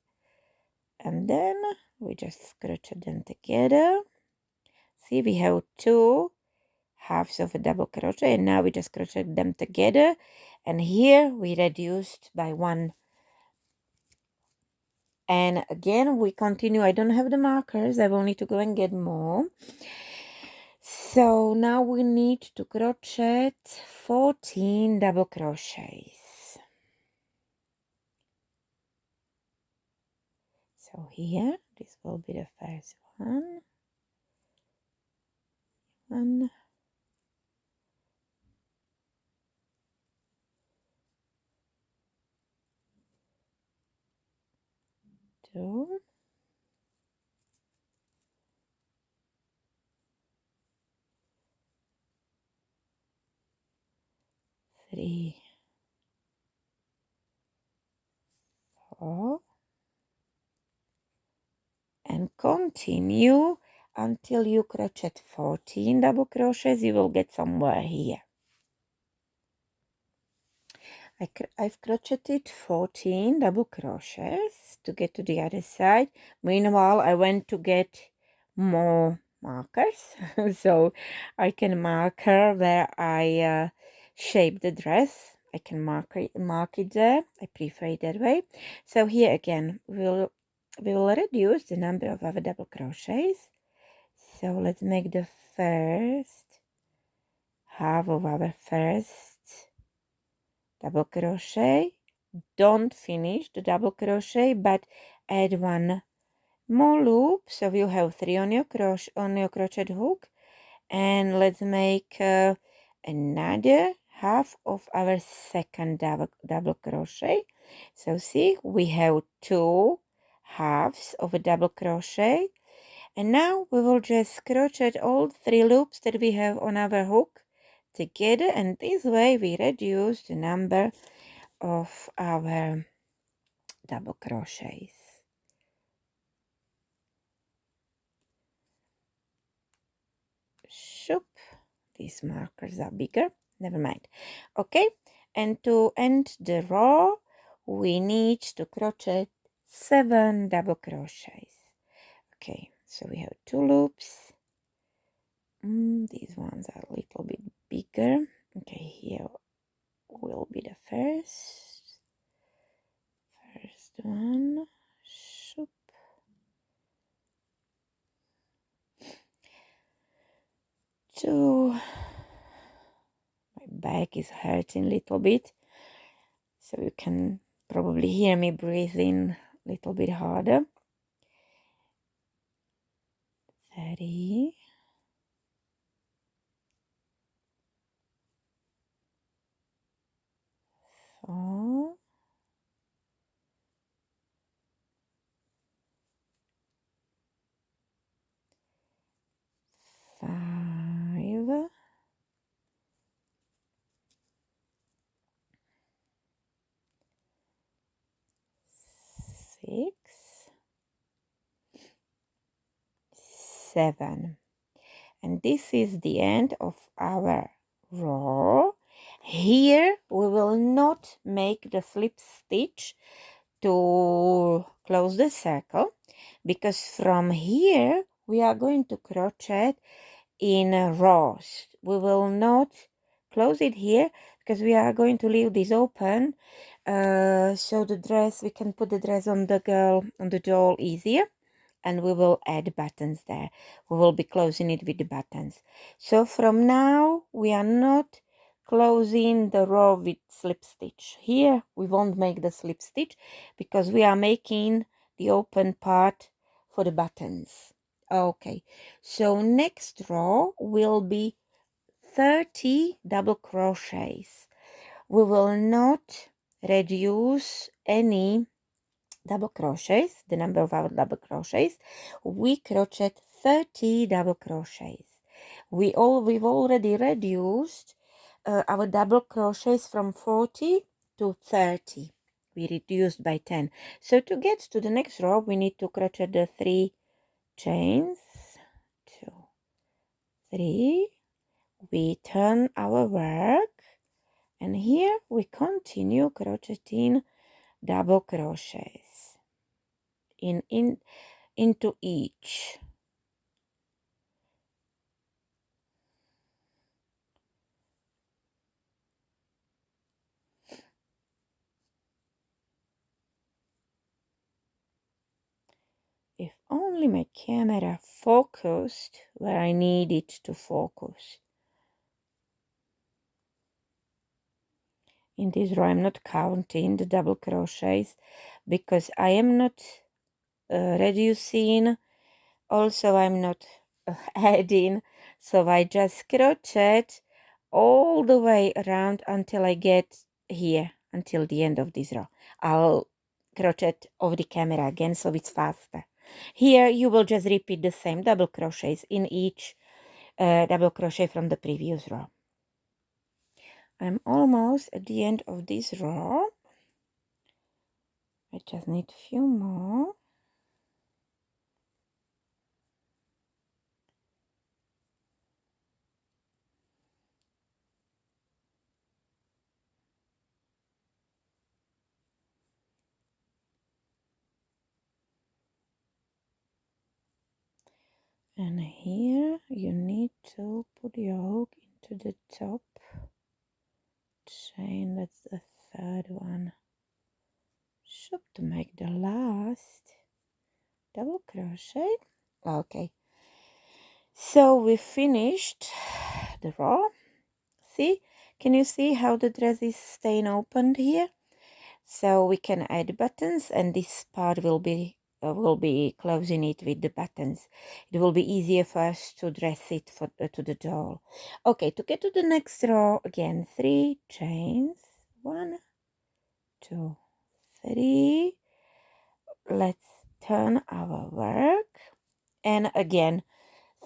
and then we just crochet them together. See, we have 2 halves of a double crochet, and now we just crochet them together, and here we reduced by 1. And again we continue. I don't have the markers, I will need to go and get more. So now we need to crochet 14 double crochets. So here, this will be the first one. 1, 2, 3, 4, and continue until you crochet 14 double crochets. You will get somewhere here. I've crocheted 14 double crochets to get to the other side. Meanwhile, I went to get more markers so I can mark her where I shape the dress. I can mark it there. I prefer it that way. So here again, we will reduce the number of our double crochets. So let's make the first half of our first double crochet. Don't finish the double crochet, but add one more loop, so you have 3 on your crochet hook, and let's make another half of our second double crochet. So see, we have 2 halves of a double crochet, and now we will just crochet all 3 loops that we have on our hook together, and this way we reduce the number of our double crochets. Shoop. These markers are bigger, never mind. Okay, and to end the row we need to crochet 7 double crochets. Okay, so we have 2 loops. These ones are a little bit bigger. Okay, here will be the first one. Shoop. Two. My back is hurting a little bit, so you can probably hear me breathing a little bit harder. 3, 4, 5, 6, 7, and this is the end of our row. Here we will not make the slip stitch to close the circle, because from here we are going to crochet in rows. We will not close it here because we are going to leave this open, so the dress, we can put the dress on the girl, on the doll easier, and we will add buttons there. We will be closing it with the buttons. So from now we are not closing the row with slip stitch. Here we won't make the slip stitch because we are making the open part for the buttons. Okay, so next row will be 30 double crochets. We will not reduce any double crochets, the number of our double crochets. We crochet 30 double crochets. We've already reduced our double crochets from 40 to 30. We reduced by 10. So to get to the next row, we need to crochet the 3 chains. 2, 3. We turn our work, and here we continue crocheting double crochets into each. If only my camera focused where I need it to focus. In this row I'm not counting the double crochets because I am not reducing, also I'm not adding, so I just crochet all the way around until I get here, until the end of this row. I'll crochet off the camera again so it's faster. Here you will just repeat the same double crochets in each double crochet from the previous row. I'm almost at the end of this row. I just need a few more. And here you need to put your hook into the top chain. That's the third one. Shop to make the last double crochet. Okay, so we finished the row. See, can you see how the dress is staying opened here? So we can add buttons, and this part will be closing it with the buttons. It will be easier for us to dress it for to the doll. Okay, to get to the next row again, 3 chains, 1, 2, 3. Let's turn our work, and again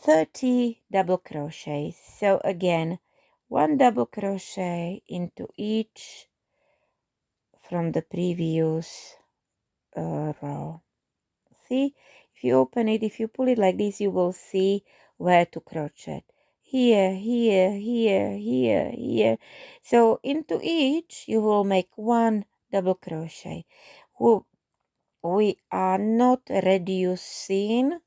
30 double crochets. So again 1 double crochet into each from the previous row. See, if you open it, if you pull it like this, you will see where to crochet. Here, here, here, here, here. So into each you will make 1 double crochet. We are not reducing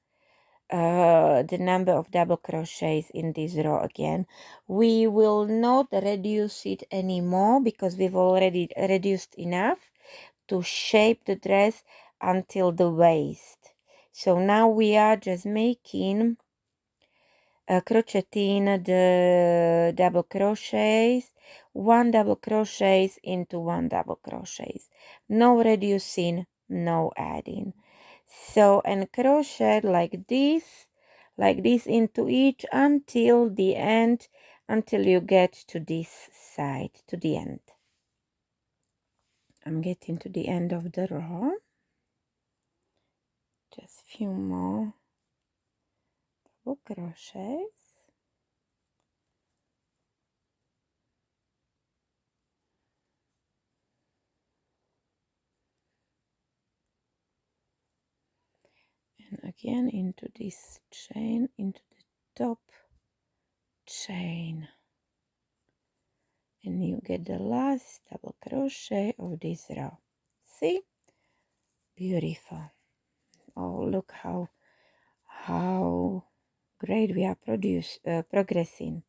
the number of double crochets in this row again. We will not reduce it anymore because we've already reduced enough to shape the dress until the waist. So now we are just making crocheting the double crochets, 1 double crochets into 1 double crochets, no reducing, no adding. So, and crochet like this into each until the end, until you get to this side, to the end. I'm getting to the end of the row. Just few more double crochets. And again into this chain, into the top chain, and you get the last double crochet of this row. See, beautiful. Oh, look how great we are progressing.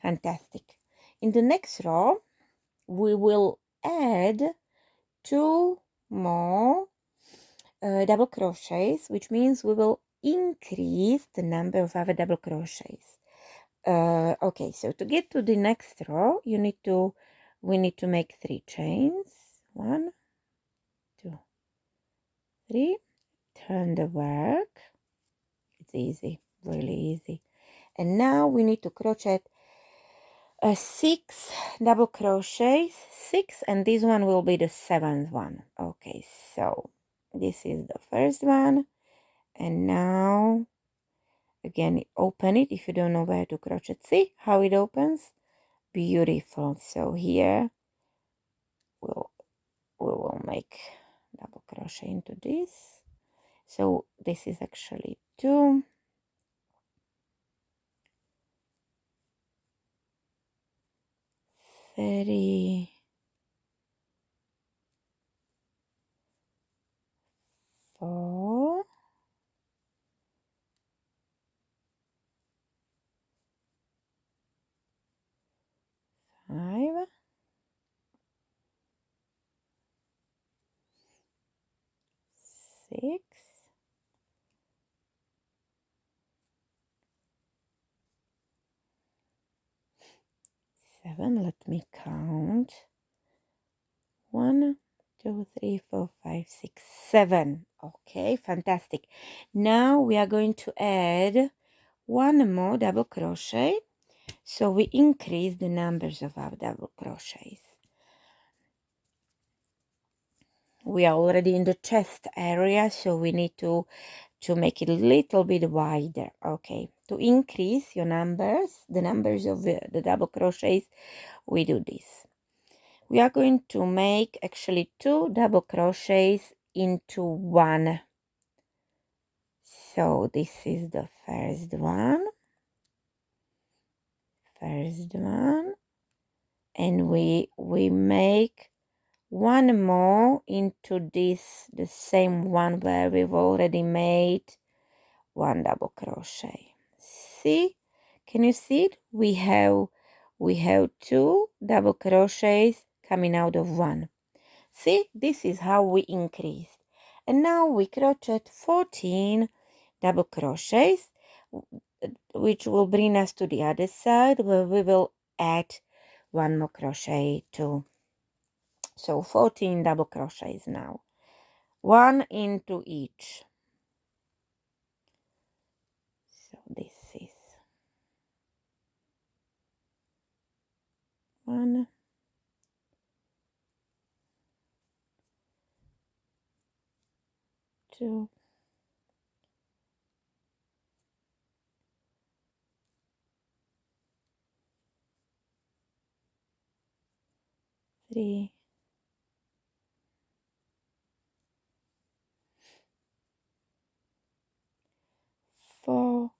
Fantastic. In the next row we will add 2 more double crochets, which means we will increase the number of our double crochets. Okay, so to get to the next row, we need to make 3 chains. 1, 2, 3. Turn the work. It's easy, really easy. And now we need to crochet 6 double crochets, 6, and this one will be the 7th one. Okay, so this is the first one, and now again open it if you don't know where to crochet. See how it opens? Beautiful. So here we will make double crochet into this. So this is actually 2, 3, 4, 5, 6, 7. Let me count. 1, 2, 3, 4, 5, 6, 7. Okay, fantastic. Now we are going to add 1 more double crochet, so we increase the numbers of our double crochets. We are already in the chest area, so we need to make it a little bit wider. Okay, to increase your numbers, the numbers of the double crochets, we do this. We are going to make actually 2 double crochets into 1. So this is the first one, and we make 1 more into this, the same one where we've already made 1 double crochet. See, can you see it? We have 2 double crochets coming out of 1. See, this is how we increased. And now we crochet 14 double crochets, which will bring us to the other side, where we will add 1 more crochet too. So 14 double crochets now, 1 into each. So this is 1, 2, 3, 4,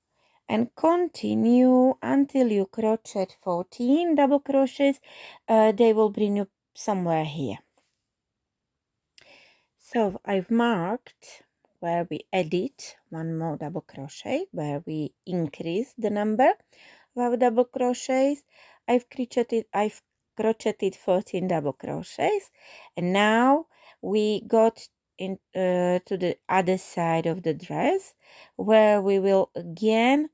and continue until you crochet 14 double crochets. They will bring you somewhere here. So I've marked where we added 1 more double crochet, where we increase the number of our double crochets. I've crocheted 14 double crochets, and now we got in to the other side of the dress, where we will again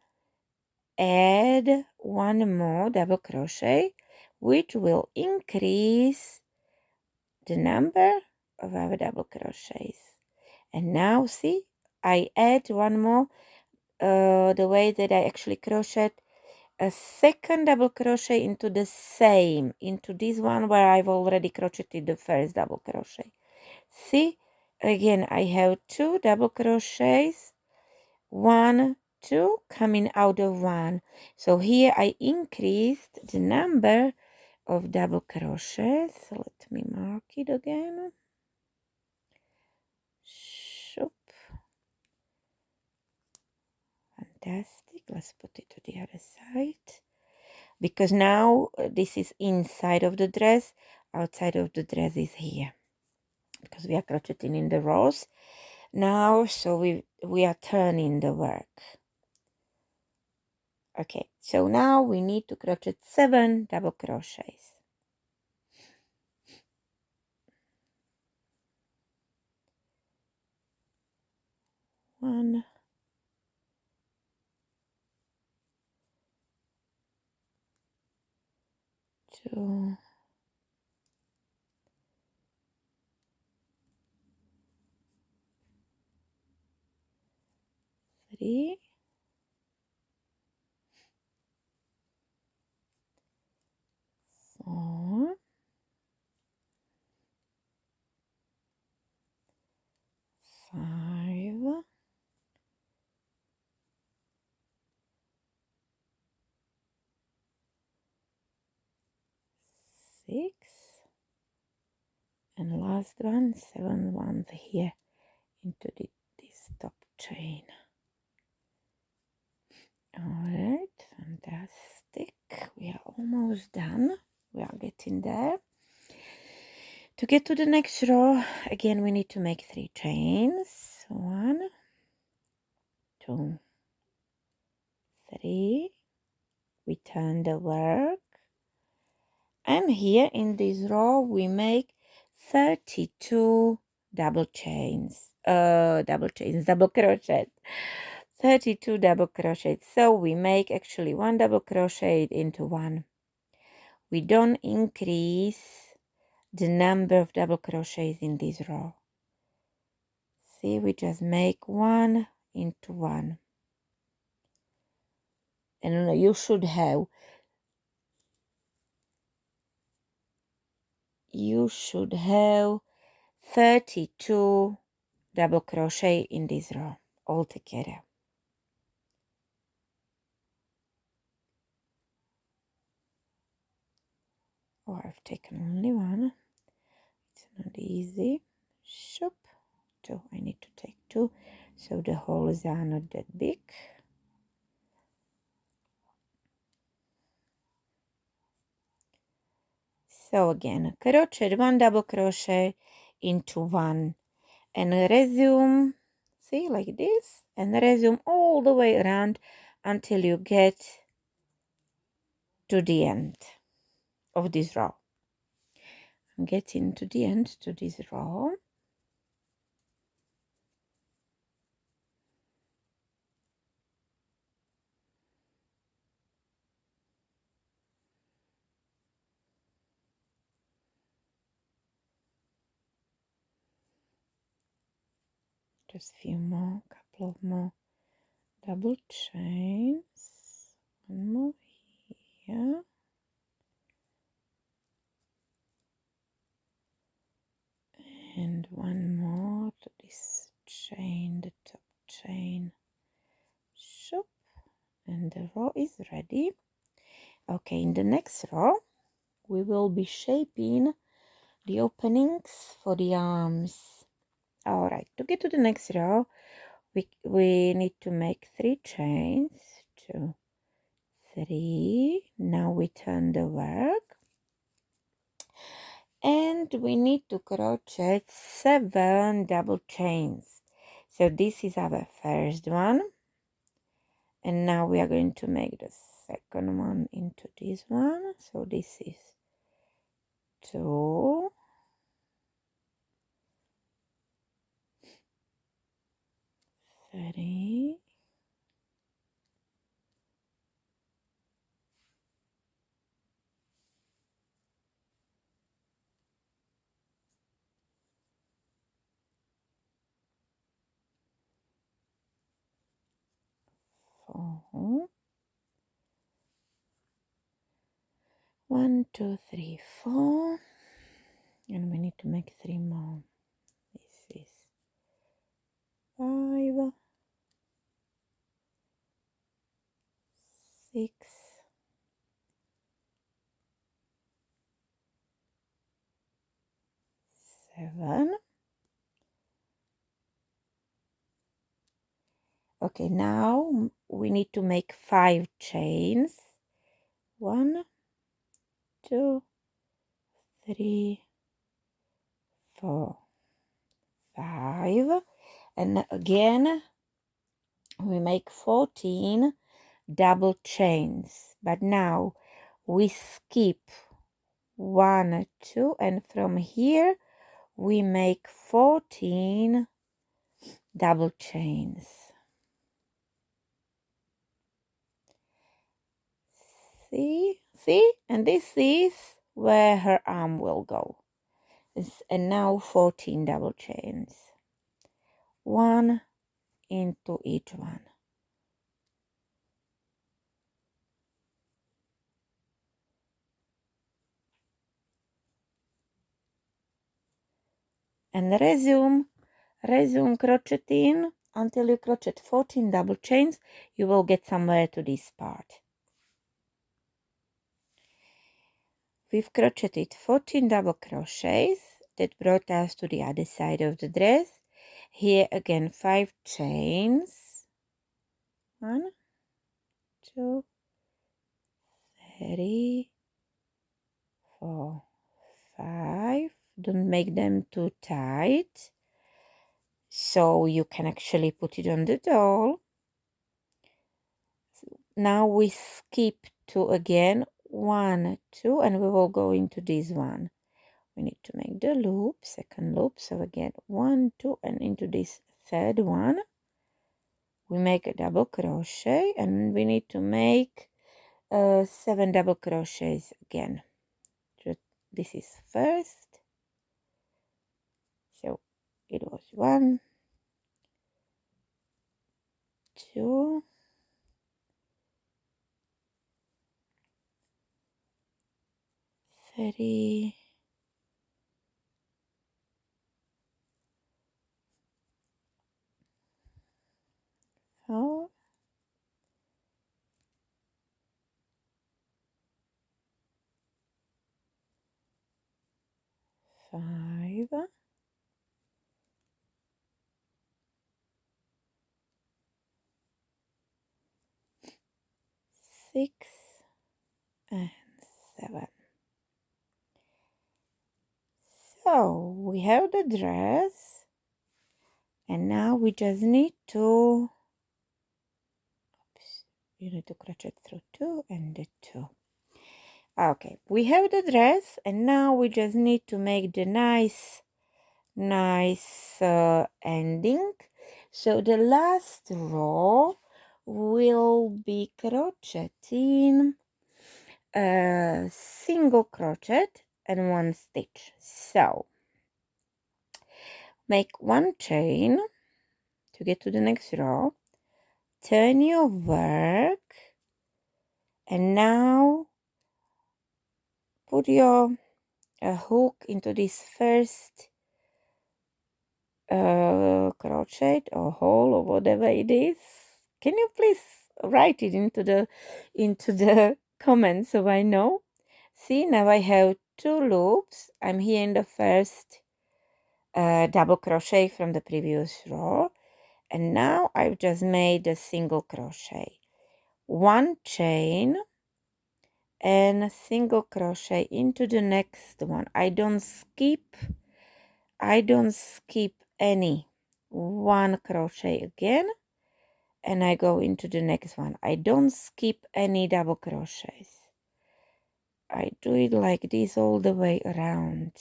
add 1 more double crochet, which will increase the number of our double crochets. And now see, I add 1 more, the way that I actually crochet a second double crochet into this one where I've already crocheted the first double crochet. See, again I have 2 double crochets, 1, 2 coming out of 1. So here I increased the number of double crochets. So let me mark it again. Shoop. Fantastic. Let's put it to the other side, because now this is inside of the dress, outside of the dress is here, because we are crocheting in the rows now, so we are turning the work. Okay, so now we need to crochet 7 double crochets. 1, 2, 3, 4, 5, 6, and last one, 7 ones here into this top chain. All right, fantastic. We are almost done. We are getting there. To get to the next row, again, we need to make 3 chains. 1, 2, 3. We turn the work. And here in this row, we make 32 double crochet. 32 double crochet. So we make actually 1 double crochet into 1. We don't increase the number of double crochets in this row. See, we just make 1 into 1. And you should have 32 double crochet in this row altogether. Oh, I've taken only 1. It's not easy. Shoop. 2. I need to take 2, so the holes are not that big. So again, crochet 1 double crochet into 1, and resume See, like this, and resume all the way around until you get to the end of this row. I'm getting to the end to this row. Just a few more, couple of more double chains. One more here. And one more to this chain, the top chain. Shoop. And the row is ready. Okay, in the next row, we will be shaping the openings for the arms. All right, to get to the next row, we need to make 3 chains. 2, 3. Now we turn the work. And we need to crochet 7 double chains. So this is our first one. And now we are going to make the second one into this one. So this is 2, 3, 4. 1, 2, 3, 4. And we need to make 3 more. This is 5, 6, 7. Okay, now we need to make 5 chains. 1, 2, 3, 4, 5. And again, we make 14 double chains. But now we skip 1, 2, and from here we make 14 double chains. See, and this is where her arm will go. And now 14 double chains, 1 into each one. And resume crocheting until you crochet 14 double chains. You will get somewhere to this part. We've crocheted 14 double crochets. That brought us to the other side of the dress. Here again 5 chains. 1, 2, 3, 4, 5. Don't make them too tight, so you can actually put it on the doll. Now we skip 2 again, 1, 2, and we will go into this one. We need to make the loop, second loop. So again 1, 2, and into this third one we make a double crochet, and we need to make 7 double crochets again. So this is first. So it was 1, 2, 3, 4, 5, 6, and 7. So we have the dress. And now we just need to, you need to crochet through 2 and the 2. Okay, we have the dress, and now we just need to make the nice ending. So the last row will be crocheting a single crochet and 1 stitch. So make 1 chain to get to the next row, turn your work, and now put your hook into this first crochet or hole or whatever it is. Can you please write it into the comments so I know? See, now I have 2 loops. I'm here in the first double crochet from the previous row, and now I've just made a single crochet, 1 chain and a single crochet into the next one. I don't skip any. 1 crochet again, and I go into the next one. I don't skip any double crochets. I do it like this all the way around.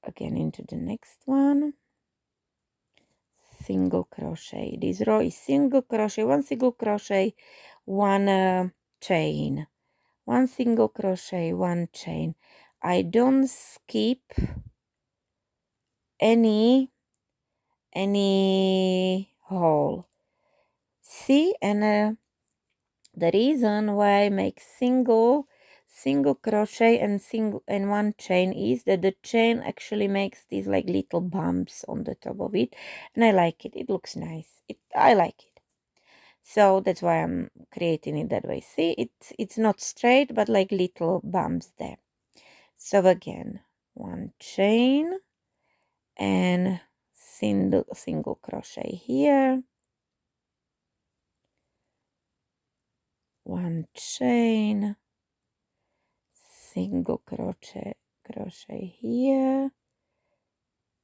Again into the next one, single crochet. This row is single crochet, 1 single crochet, 1 chain, 1 single crochet, 1 chain. I don't skip any hole. See, and the reason why I make single crochet and 1 chain is that the chain actually makes these like little bumps on the top of it, and I like it. It looks nice. I like it. So that's why I'm creating it that way. See, it's not straight, but like little bumps there. So again, 1 chain and single crochet here, 1 chain, single crochet here,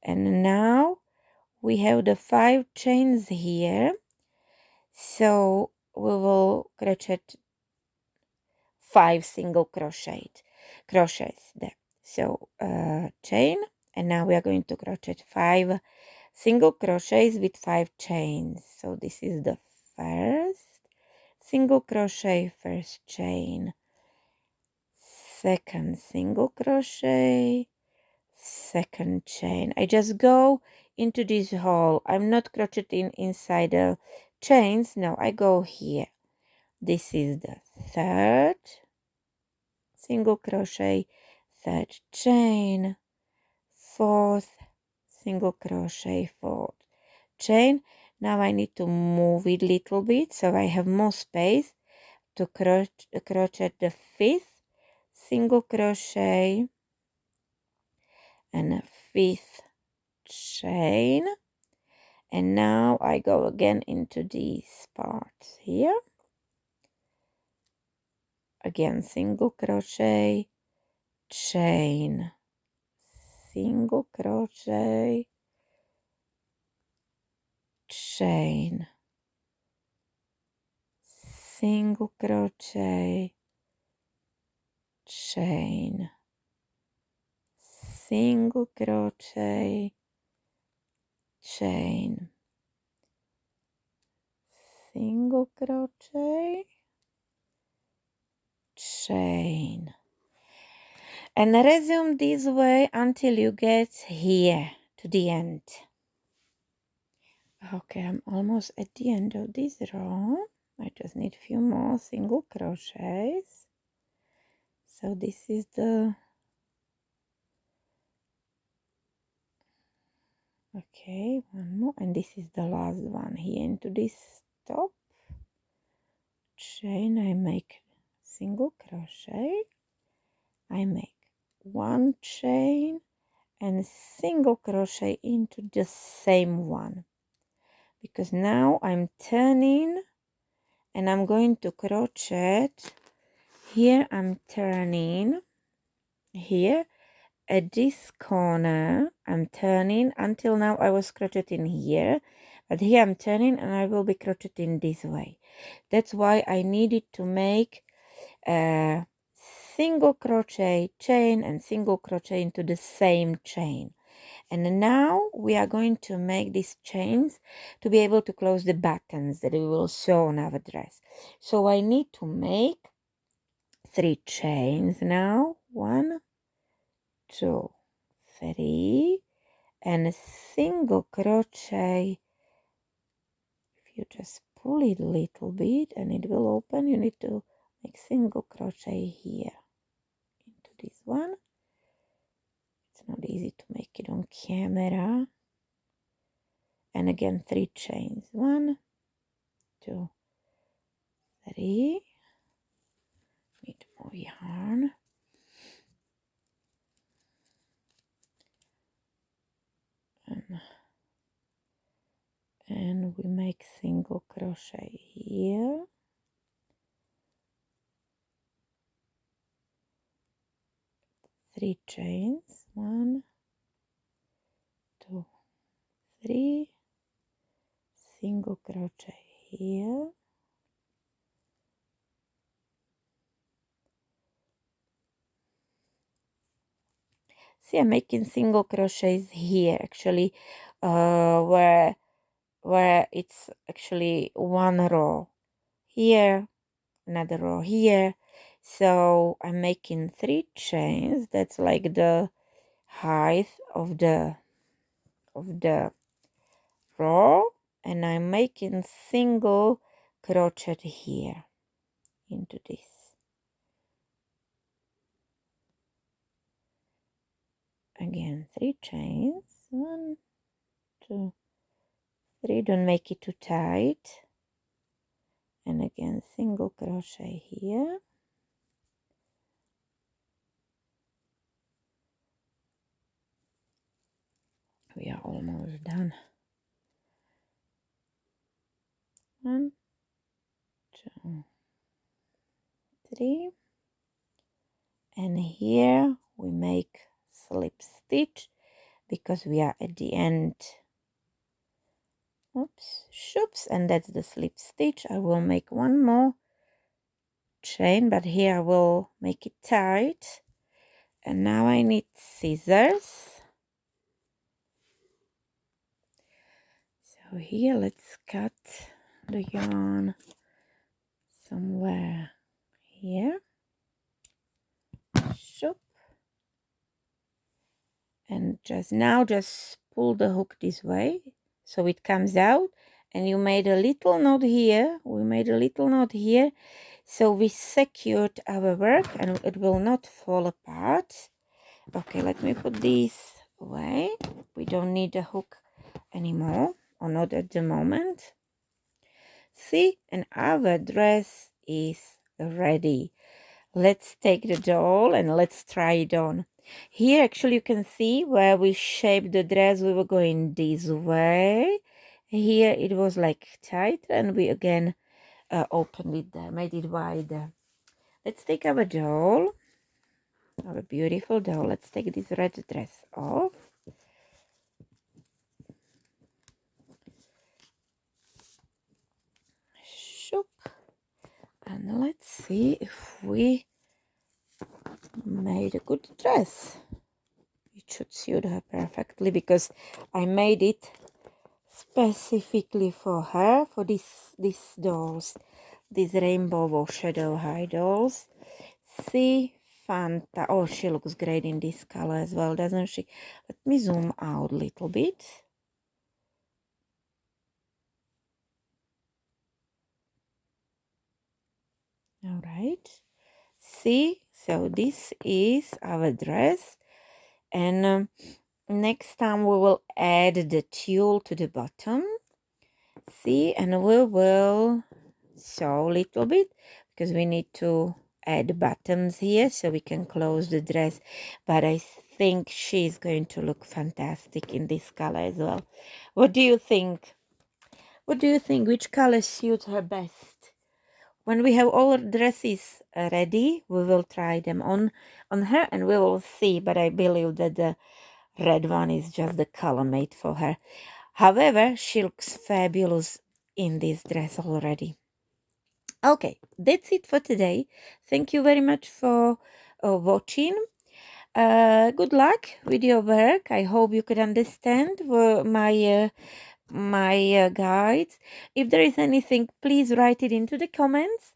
and now we have the 5 chains here, so we will crochet 5 single crochets there. So chain, and now we are going to crochet 5 single crochets with 5 chains. So this is the first single crochet, first chain, second single crochet, second chain. I just go into this hole. I'm not crocheting inside the chains. No, I go here. This is the third single crochet, third chain, fourth single crochet, fourth chain. Now I need to move it a little bit so I have more space to crochet the fifth single crochet and a fifth chain, and now I go again into these parts here, again single crochet, chain, single crochet, chain, single crochet, chain, single crochet, chain, single crochet, chain, and resume this way until you get here to the end. Okay, I'm almost at the end of this row. I just need a few more single crochets. So this is the, okay, one more, and this is the last one here into this top chain. I make single crochet, I make 1 chain and single crochet into the same one, because now I'm turning and I'm going to crochet here. I'm turning here at this corner I'm turning. Until now I was crocheting here, but here I'm turning and I will be crocheting this way. That's why I needed to make a single crochet chain and single crochet into the same chain. And now we are going to make these chains to be able to close the buttons that we will sew on our dress. So I need to make 3 chains now. 1, 2, 3, and a single crochet. If you just pull it a little bit and it will open, you need to make single crochet here into this one. It's not easy to make it on camera. And again 3 chains. 1, 2, 3. Need more yarn. And we make single crochet here. 3 chains. 1, 2, 3. Single crochet here. See, I'm making single crochets here actually, where it's actually one row here, another row here. So I'm making 3 chains. That's like the height of the row, and I'm making single crochet here into this. Again 3 chains. 1, 2, 3. Don't make it too tight. And again single crochet here. We are almost done. 1, 2, 3. And here we make slip stitch because we are at the end. Oops, shoops, and that's the slip stitch. I will make one more chain, but here I will make it tight. And now I need scissors. So here let's cut the yarn somewhere here. Shoop. And just pull the hook this way so it comes out, and you made a little knot here. We made a little knot here, so we secured our work and it will not fall apart. Okay, let me put this away. We don't need the hook anymore, or not at the moment. See, and our dress is ready. Let's take the doll and let's try it on. Here actually you can see where we shaped the dress. We were going this way. Here it was like tight, and we again opened it there, made it wider. Let's take our doll, our beautiful doll. Let's take this red dress off. Shoop. And let's see if we made a good dress. It should suit her perfectly because I made it specifically for her, for these dolls, these rainbow or shadow high dolls. See, Fanta. Oh, she looks great in this color as well, doesn't she? Let me zoom out a little bit. All right. See, so this is our dress, and next time we will add the tule to the bottom. See, and we will sew a little bit because we need to add buttons here so we can close the dress. But I think she's going to look fantastic in this color as well. What do you think? What do you think? Which color suits her best? when we have all dresses ready, we will try them on her and we will see. But I believe that the red one is just the color made for her. However, she looks fabulous in this dress already. Okay, that's it for today. Thank you very much for watching. Good luck with your work. I hope you could understand my guides. If there is anything, please write it into the comments.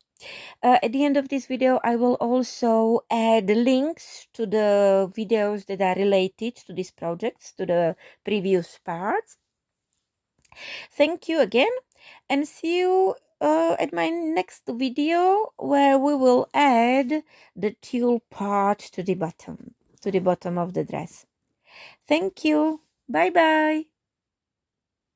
At the end of this video, I will also add links to the videos that are related to these projects, to the previous parts. Thank you again, and see you at my next video, where we will add the tule part to the bottom of the dress. Thank you. Bye bye.